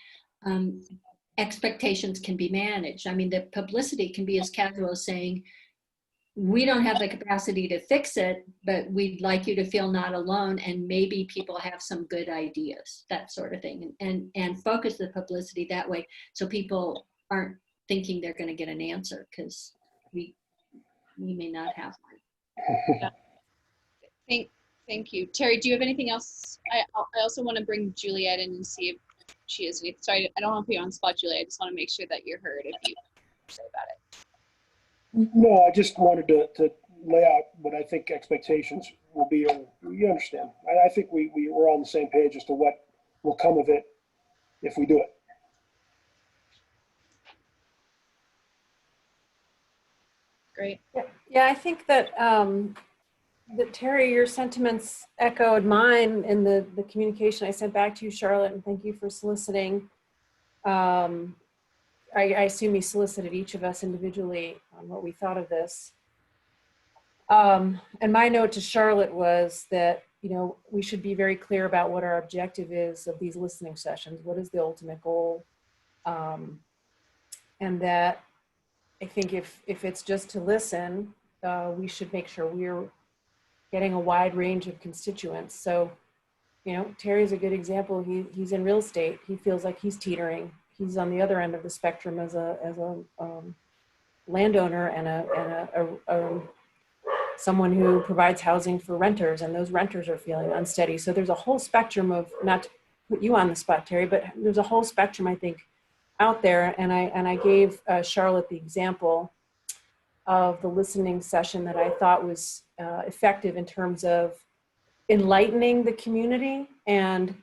expectations can be managed. I mean, the publicity can be as casual as saying, we don't have the capacity to fix it, but we'd like you to feel not alone, and maybe people have some good ideas, that sort of thing, and focus the publicity that way so people aren't thinking they're going to get an answer, because we may not have one. Thank you. Terry, do you have anything else? I also want to bring Juliet in and see if she has any. Sorry, I don't want to put you on the spot, Juliet. I just want to make sure that you're heard if you say about it. No, I just wanted to lay out what I think expectations will be. You understand. I think we're on the same page as to what will come of it if we do it. Great. Yeah, I think that that Terry, your sentiments echoed mine in the communication I sent back to you, Charlotte, and thank you for soliciting. I assume you solicited each of us individually on what we thought of this. And my note to Charlotte was that, you know, we should be very clear about what our objective is of these listening sessions. What is the ultimate goal? And that I think if it's just to listen, we should make sure we're getting a wide range of constituents. So, you know, Terry's a good example. He's in real estate. He feels like he's teetering. He's on the other end of the spectrum as a landowner and someone who provides housing for renters, and those renters are feeling unsteady. So there's a whole spectrum of, not to put you on the spot, Terry, but there's a whole spectrum, I think, out there. And I gave Charlotte the example of the listening session that I thought was effective in terms of enlightening the community, and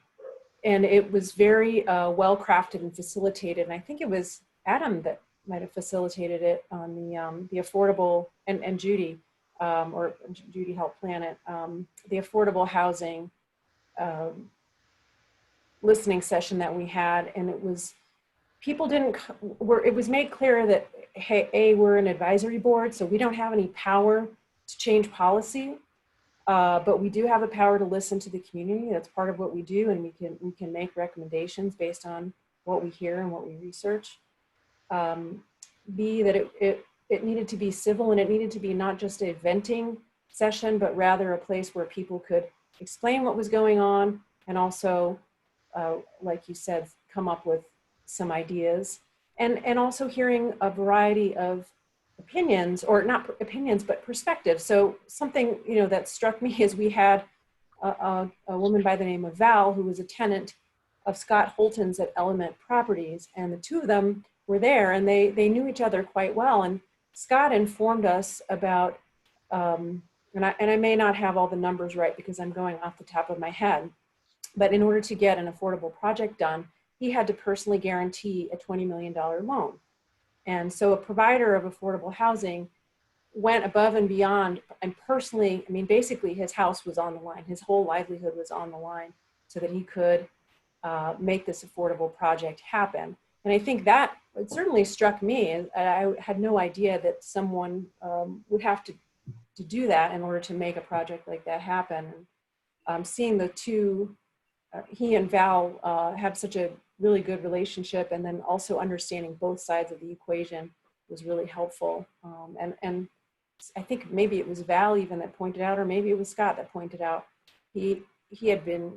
it was very well crafted and facilitated. And I think it was Adam that might have facilitated it on the affordable, and Judy, or Judy helped plan it, the affordable housing listening session that we had. And it was, people it was made clear that, hey, we're an advisory board, so we don't have any power to change policy. But we do have the power to listen to the community. That's part of what we do, and we can make recommendations based on what we hear and what we research. B, that it needed to be civil, and it needed to be not just a venting session, but rather a place where people could explain what was going on, and also, like you said, come up with some ideas, and also hearing a variety of opinions, or not opinions, but perspectives. So something, you know, that struck me is we had a woman by the name of Val, who was a tenant of Scott Holton's at Element Properties, and the two of them were there, and they knew each other quite well. And Scott informed us about, and I may not have all the numbers right because I'm going off the top of my head, but in order to get an affordable project done, he had to personally guarantee a $20 million loan. And so a provider of affordable housing went above and beyond, and personally, I mean, basically his house was on the line. His whole livelihood was on the line so that he could make this affordable project happen. And I think that it certainly struck me, and I had no idea that someone would have to do that in order to make a project like that happen. And seeing the two, he and Val have such a really good relationship, and then also understanding both sides of the equation was really helpful. And I think maybe it was Val even that pointed out, or maybe it was Scott that pointed out, he had been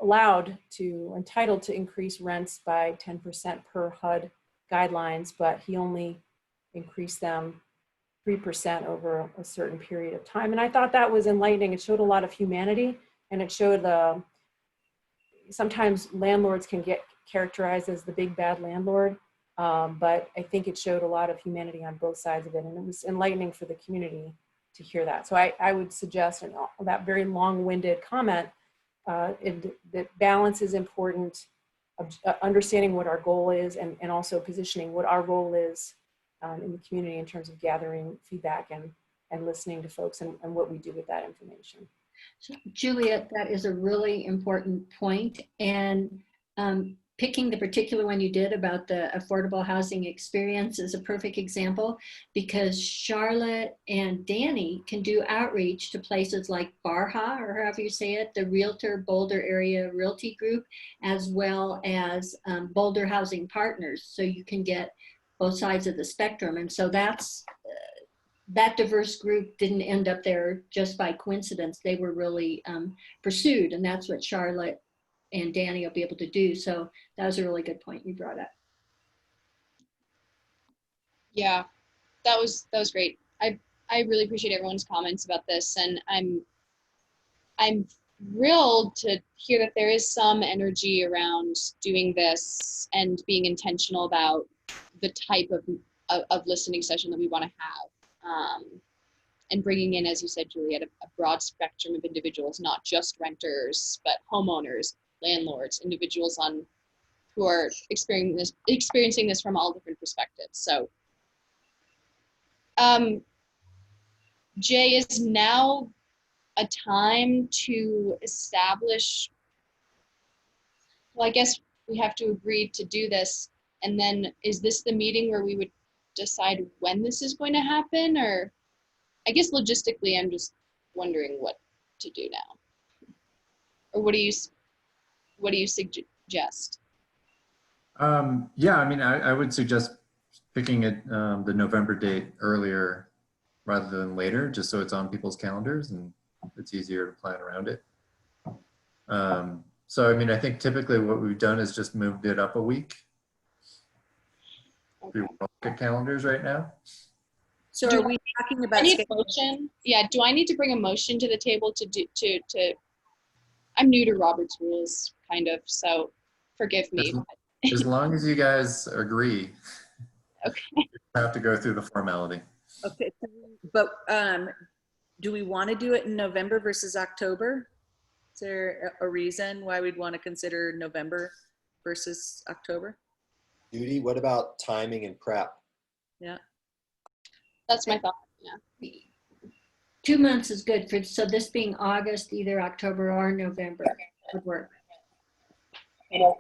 entitled to increase rents by 10% per HUD guidelines, but he only increased them 3% over a certain period of time. And I thought that was enlightening. It showed a lot of humanity, and it showed sometimes landlords can get characterized as the big bad landlord, but I think it showed a lot of humanity on both sides of it, and it was enlightening for the community to hear that. So I would suggest, in that very long-winded comment, that balance is important, understanding what our goal is, and also positioning what our role is in the community in terms of gathering feedback and listening to folks, and what we do with that information. So, Juliet, that is a really important point. And picking the particular one you did about the affordable housing experience is a perfect example, because Charlotte and Danny can do outreach to places like BARHA, or however you say it, the Realtor Boulder Area Realty Group, as well as Boulder Housing Partners. So you can get both sides of the spectrum. And so that's that diverse group didn't end up there just by coincidence. They were really pursued, and that's what Charlotte and Danny will be able to do. So that was a really good point you brought up. Yeah, that was great. I really appreciate everyone's comments about this, and I'm thrilled to hear that there is some energy around doing this and being intentional about the type of listening session that we want to have, and bringing in, as you said, Juliet, a broad spectrum of individuals, not just renters, but homeowners, landlords, individuals who are experiencing this from all different perspectives. So, Jay, is now a time to establish, well, I guess we have to agree to do this, and then is this the meeting where we would decide when this is going to happen? Or I guess logistically, I'm just wondering what to do now. Or what do you suggest? Yeah, I mean, I would suggest picking it the November date earlier rather than later, just so it's on people's calendars and it's easier to plan around it. So, I mean, I think typically what we've done is just moved it up a week. Okay. We look at calendars right now. So are we talking about I need a motion. Yeah, do I need to bring a motion to the table to I'm new to Robert's rules, kind of, so forgive me. As long as you guys agree. Okay. You have to go through the formality. Okay, but do we want to do it in November versus October? Is there a reason why we'd want to consider November versus October? Judy, what about timing and prep? Yeah. That's my thought, yeah. 2 months is good for, so this being August, either October or November would work. You know,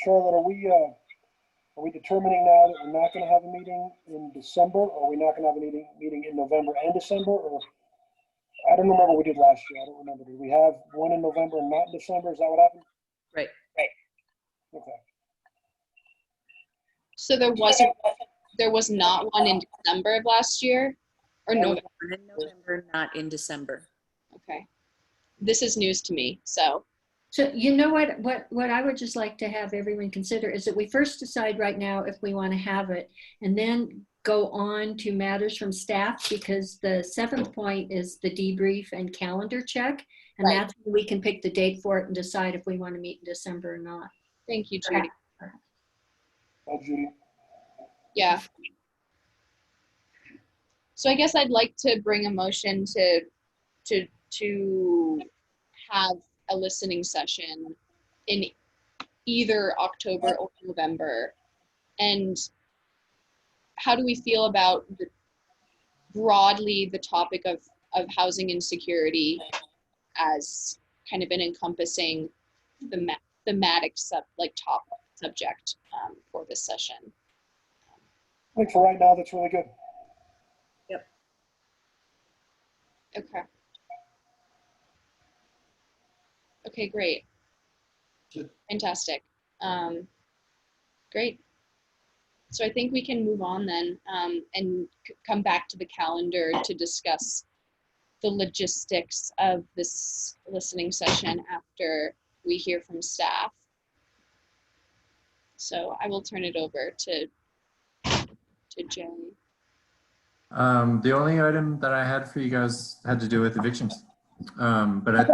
Charlotte, are we determining now that we're not going to have a meeting in December, or are we not going to have a meeting in November and December? Or I don't remember what we did last year. I don't remember. Did we have one in November and not in December? Is that what happened? Right. Okay. So there was not one in December of last year, or no? One in November, not in December. Okay. This is news to me, so. So you know what I would just like to have everyone consider is that we first decide right now if we want to have it, and then go on to matters from staff, because the 7th point is the debrief and calendar check, and Right. that's when we can pick the date for it and decide if we want to meet in December or not. Thank you, Judy. Oh, Judy. Yeah. So I guess I'd like to bring a motion to have a listening session in either October or November. And how do we feel about broadly the topic of housing insecurity as kind of an encompassing thematic subject for this session? I think for right now, that's really good. Yep. Okay. Okay, great. Fantastic. Great. So I think we can move on then and come back to the calendar to discuss the logistics of this listening session after we hear from staff. So I will turn it over to Jay. The only item that I had for you guys had to do with evictions. But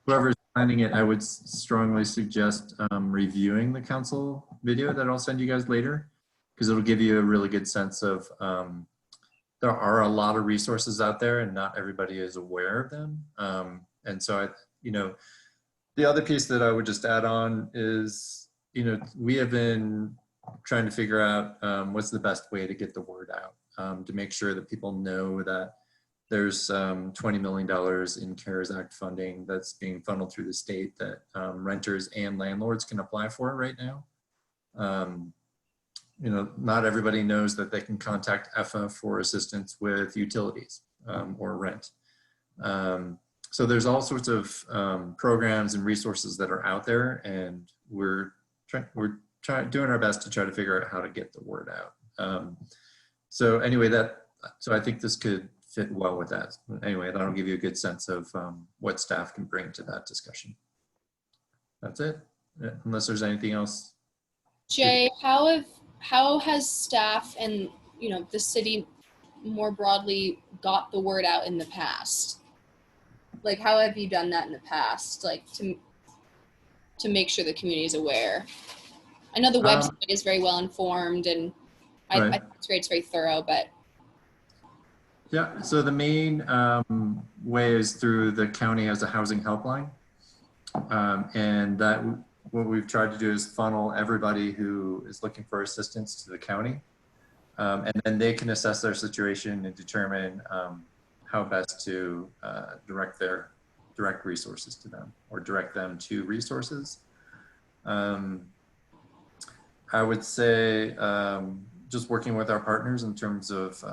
whoever's planning it, I would strongly suggest reviewing the council video that I'll send you guys later, because it'll give you a really good sense of, there are a lot of resources out there and not everybody is aware of them. And so the other piece that I would just add on is, we have been trying to figure out what's the best way to get the word out, to make sure that people know that there's $20 million in CARES Act funding that's being funneled through the state that renters and landlords can apply for right now. Not everybody knows that they can contact EFA for assistance with utilities or rent. So there's all sorts of programs and resources that are out there, and we're doing our best to try to figure out how to get the word out. So anyway, so I think this could fit well with that. Anyway, that'll give you a good sense of what staff can bring to that discussion. That's it, unless there's anything else. Jay, how has staff and the city more broadly got the word out in the past? Like, how have you done that in the past, like to make sure the community is aware? I know the website is very well informed, and I think it's very thorough, but yeah. So the main way is through the county has a housing helpline, and that what we've tried to do is funnel everybody who is looking for assistance to the county, and then they can assess their situation and determine how best to direct resources to them or direct them to resources. I would say just working with our partners in terms of,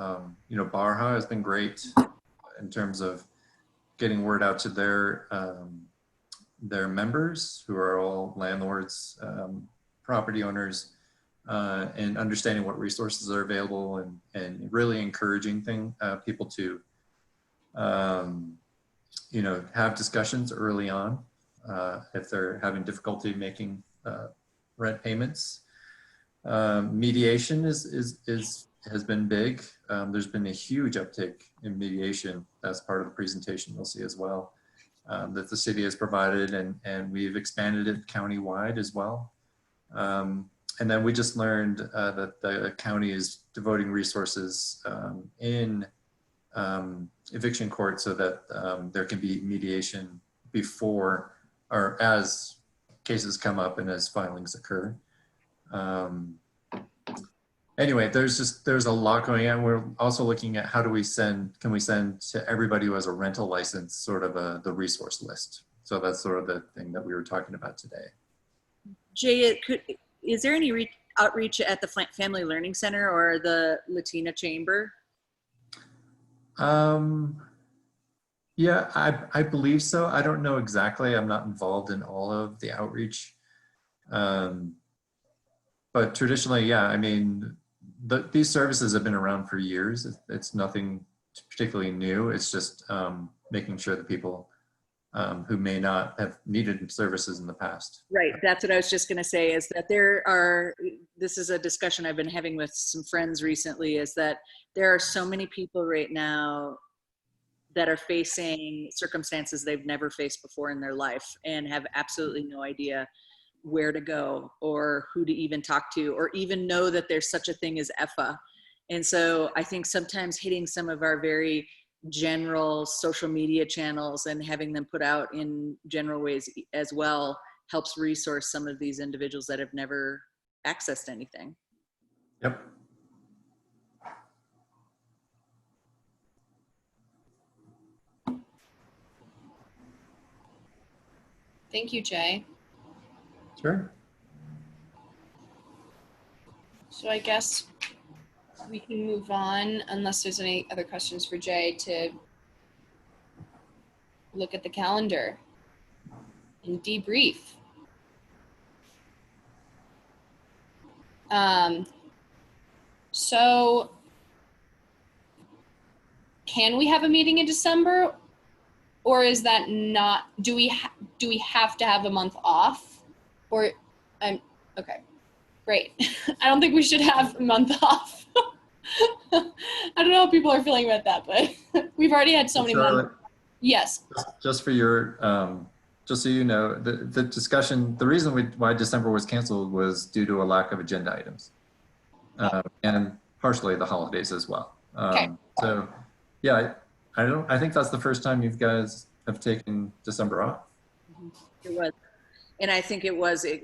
Barha has been great in terms of getting word out to their members who are all landlords, property owners, and understanding what resources are available and really encouraging people to, have discussions early on if they're having difficulty making rent payments. Mediation has been big. There's been a huge uptick in mediation. That's part of the presentation you'll see as well, that the city has provided, and we've expanded it countywide as well. And then we just learned that the county is devoting resources in eviction court so that there can be mediation before or as cases come up and as filings occur. Anyway, there's a lot going on. We're also looking at how do we can we send to everybody who has a rental license sort of the resource list. So that's sort of the thing that we were talking about today. Jay, is there any outreach at the Family Learning Center or the Latina Chamber? Yeah, I believe so. I don't know exactly. I'm not involved in all of the outreach. But traditionally, yeah, I mean, these services have been around for years. It's nothing particularly new. It's just making sure that people who may not have needed services in the past. Right, that's what I was just gonna say, is that this is a discussion I've been having with some friends recently, is that there are so many people right now that are facing circumstances they've never faced before in their life and have absolutely no idea where to go or who to even talk to or even know that there's such a thing as EFA. And so I think sometimes hitting some of our very general social media channels and having them put out in general ways as well helps resource some of these individuals that have never accessed anything. Yep. thank you, Jay. Sure. So I guess we can move on, unless there's any other questions for Jay, to look at the calendar and debrief. So can we have a meeting in December, or is that not, do we have to have a month off? Or okay, great. I don't think we should have a month off. I don't know how people are feeling about that, but we've already had so many months. Yes. Just for your, just so you know, the discussion, the reason why December was canceled was due to a lack of agenda items, and partially the holidays as well. Okay. So yeah, I think that's the first time you guys have taken December off. It was. And I think it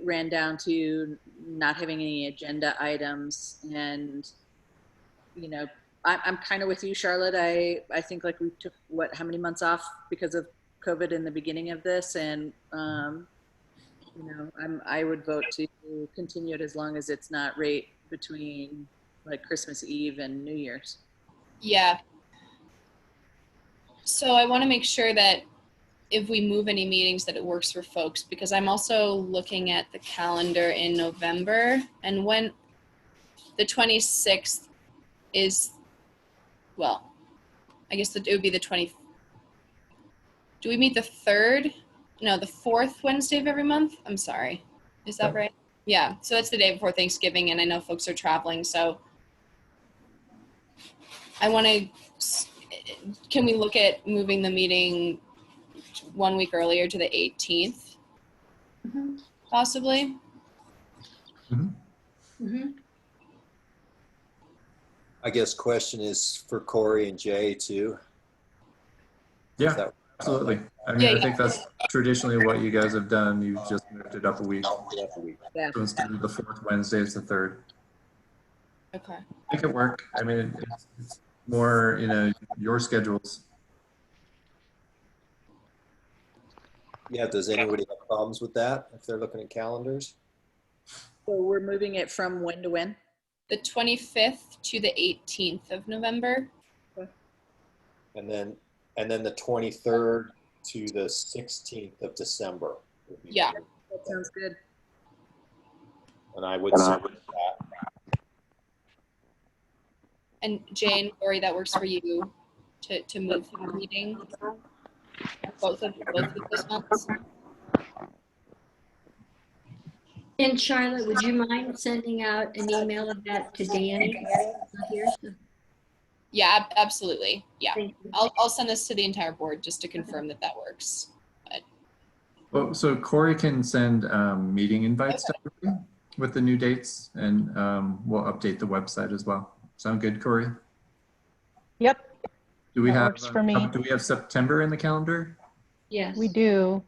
ran down to not having any agenda items. And, I'm kind of with you, Charlotte. I think like we took how many months off because of COVID in the beginning of this. And, I would vote to continue it as long as it's not right between like Christmas Eve and New Year's. Yeah. So I want to make sure that if we move any meetings that it works for folks, because I'm also looking at the calendar in November, and when the 26th is, well, I guess it would be the 20th. Do we meet the 3rd? No, the 4th Wednesday of every month? I'm sorry. Is that right? Yeah, so that's the day before Thanksgiving, and I know folks are traveling, so I want to, can we look at moving the meeting 1 week earlier to the 18th? Possibly? I guess question is for Corey and Jay too. Yeah, absolutely. I mean, Yeah, I think that's traditionally what you guys have done. You've just moved it up a week. Yeah. So instead of the 4th Wednesday, it's the 3rd. Okay. Make it work. I mean, it's more, your schedules. Yeah, does anybody have problems with that if they're looking at calendars? So we're moving it from when to when? The 25th to the 18th of November. And then the 23rd to the 16th of December. Yeah. That sounds good. And I would say that. And Jane, Lori, that works for you to move the meeting? Both of those months? And Charlotte, would you mind sending out an email of that to Danny? Here? Yeah, absolutely. Yeah. Thank you. I'll send this to the entire board just to confirm that works. Well, so Corey can send meeting invites to everybody with the new dates, and we'll update the website as well. Sound good, Corey? Yep, Do we that have works for me. Do we have September in the calendar? Yes. We do.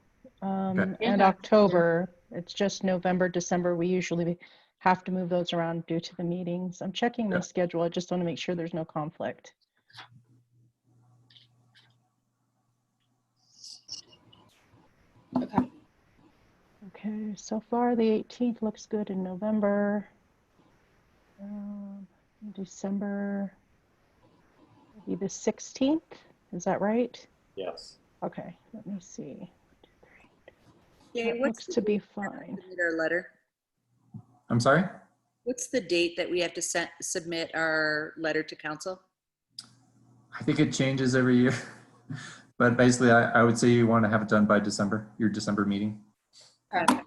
Okay. And October. It's just November, December. We usually have to move those around due to the meetings. I'm checking my Yeah. schedule. I just want to make sure there's no conflict. Okay. Okay, so far the 18th looks good in November. December, maybe the 16th. Is that right? Yes. Okay, let me see. Yeah, That looks to be fine. Submit our letter. I'm sorry? What's the date that we have to submit our letter to council? I think it changes every year. But basically, I would say you want to have it done by December, your December meeting. Okay.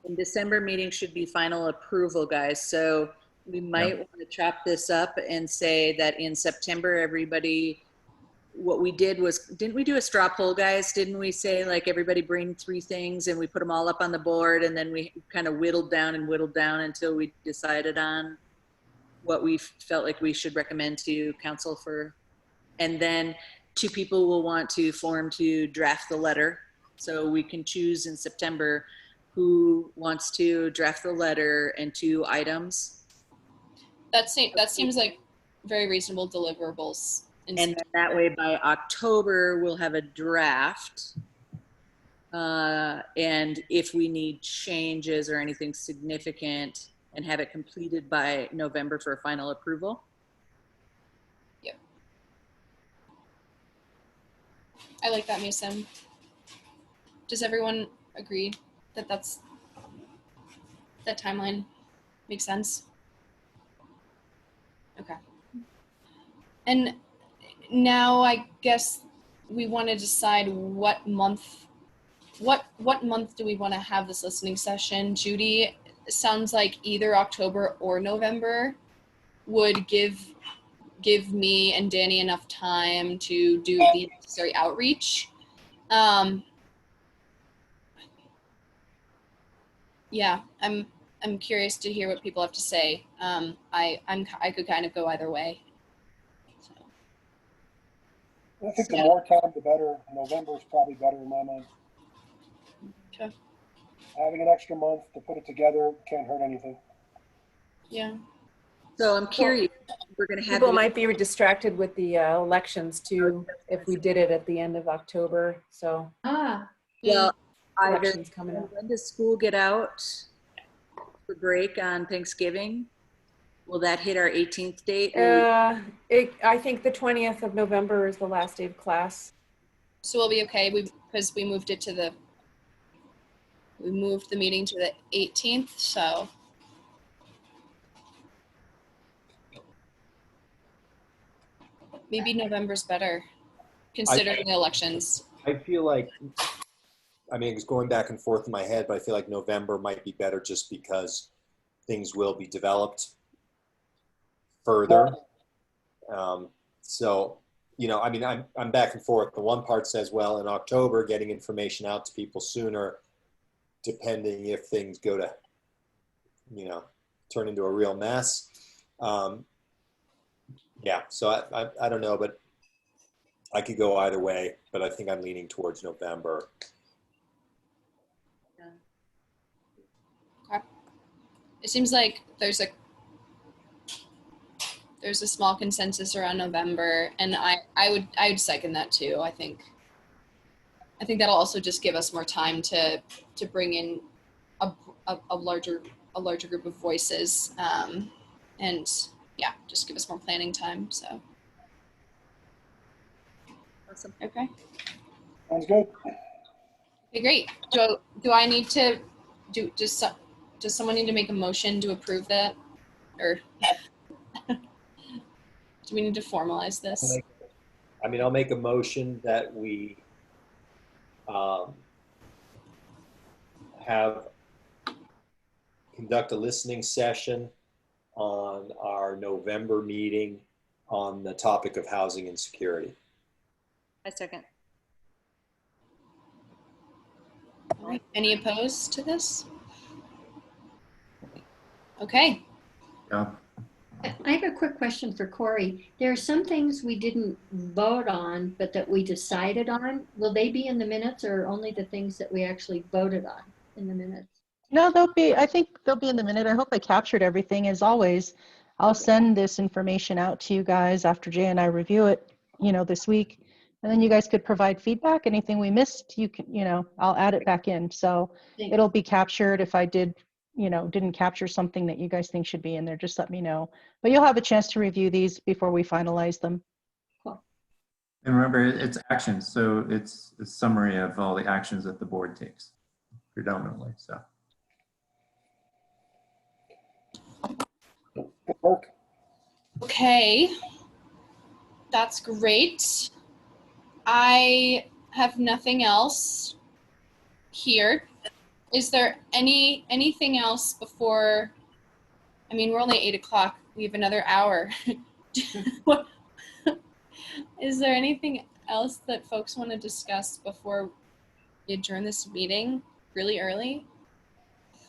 In December meeting should be final approval, guys. So we might want to chop this up and say that in September, everybody, what we did was, didn't we do a straw poll, guys? Didn't we say like everybody bring 3 things and we put them all up on the board, and then we kind of whittled down until we decided on what we felt like we should recommend to council for, and then 2 people will want to form to draft the letter. So we can choose in September who wants to draft the letter and 2 items. That seems like very reasonable deliverables. And then that way by October, we'll have a draft. And if we need changes or anything significant, and have it completed by November for final approval. Yep. I like that, Mason. Does everyone agree that that timeline makes sense? Okay. And now I guess we want to decide what month do we want to have this listening session. Judy, sounds like either October or November would give me and Danny enough time to do the necessary outreach. Yeah, I'm curious to hear what people have to say. I could kind of go either way. So. I think the more time, the better. November is probably better in my mind. Okay. Having an extra month to put it together can't hurt anything. Yeah. So I'm curious, we're going to have People might be distracted with the elections too if we did it at the end of October. So well, elections coming up. When does school get out for break on Thanksgiving? Will that hit our 18th date? I think the 20th of November is the last day of class. So we'll be okay because we moved the meeting to the 18th. So maybe November's better, considering the elections. I feel like, I mean, it's going back and forth in my head, but I feel like November might be better just because things will be developed further. So, you know, I mean, I'm back and forth. The one part says, well, in October, getting information out to people sooner, depending if things go to, you know, turn into a real mess. Yeah, so I don't know, but I could go either way, but I think I'm leaning towards November. Okay. It seems like there's a small consensus around November, and I would second that too. I think that'll also just give us more time to bring in a larger group of voices, and yeah, just give us more planning time. So Awesome. okay. Sounds good. Okay, great. Do I need to does someone need to make a motion to approve that, or do we need to formalize this? I mean, I'll make a motion that we conduct a listening session on our November meeting on the topic of housing insecurity. I second. All right. Any opposed to this? Okay. Yeah. I have a quick question for Corey. There are some things we didn't vote on, but that we decided on. Will they be in the minutes, or only the things that we actually voted on in the minutes? No, I think they'll be in the minute. I hope I captured everything. As always, I'll send this information out to you guys after Jay and I review it, you know, this week. And then you guys could provide feedback. Anything we missed, you can, you know, I'll add it back in. So it'll be captured. If I did, you know, didn't capture something that you guys think should be in there, just let me know. But you'll have a chance to review these before we finalize them. Cool. And remember, it's actions. So it's a summary of all the actions that the board takes predominantly. So. Good work. Okay. That's great. I have nothing else here. Is there anything else before? I mean, we're only 8 o'clock. We have another hour. Is there anything else that folks want to discuss before we adjourn this meeting really early?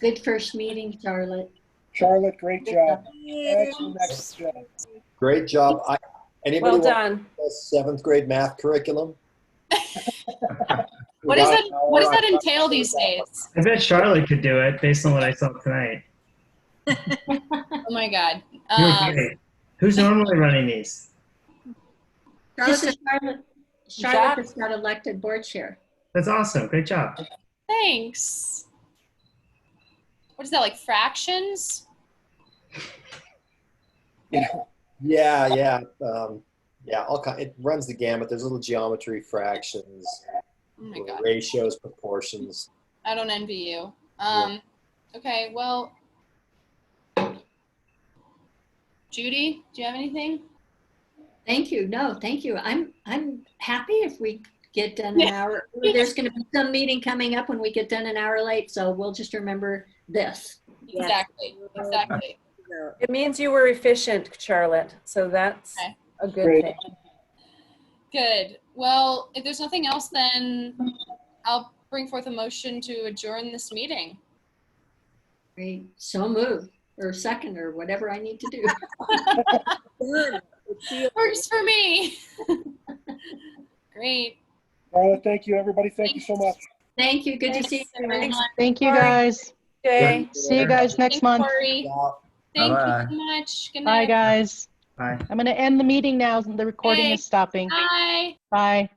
Good first meeting, Charlotte. Charlotte, great job. Excellent job. Great job. Anybody Well done. want a 7th grade math curriculum? What does that entail these days? I bet Charlotte could do it based on what I saw tonight. Oh my God. You're great. Who's normally running these? Charlotte just got elected board chair. That's awesome. Great job. Thanks. What is that, like fractions? Yeah. Yeah. It runs the gamut. There's little geometry, fractions, Oh my God. ratios, proportions. I don't envy you. Okay, well, Judy, do you have anything? Thank you. No, thank you. I'm happy if we get done an hour. There's going to be some meeting coming up when we get done an hour late, so we'll just remember this. Exactly. It means you were efficient, Charlotte. So that's Okay. a good Great. thing. Good. Well, if there's nothing else, then I'll bring forth a motion to adjourn this meeting. Great. So moved, or second, or whatever I need to do. Works for me. Great. Charlotte, thank you, everybody. Thank you so much. Thank you. Good to see you. everyone. Thank you, Corey. guys. Jay. See you guys next Thanks, month. Corey. Thank Bye-bye. you so much. Good Bye, night. guys. Bye. I'm going to end the meeting now. The recording Okay. is stopping. Bye. Bye.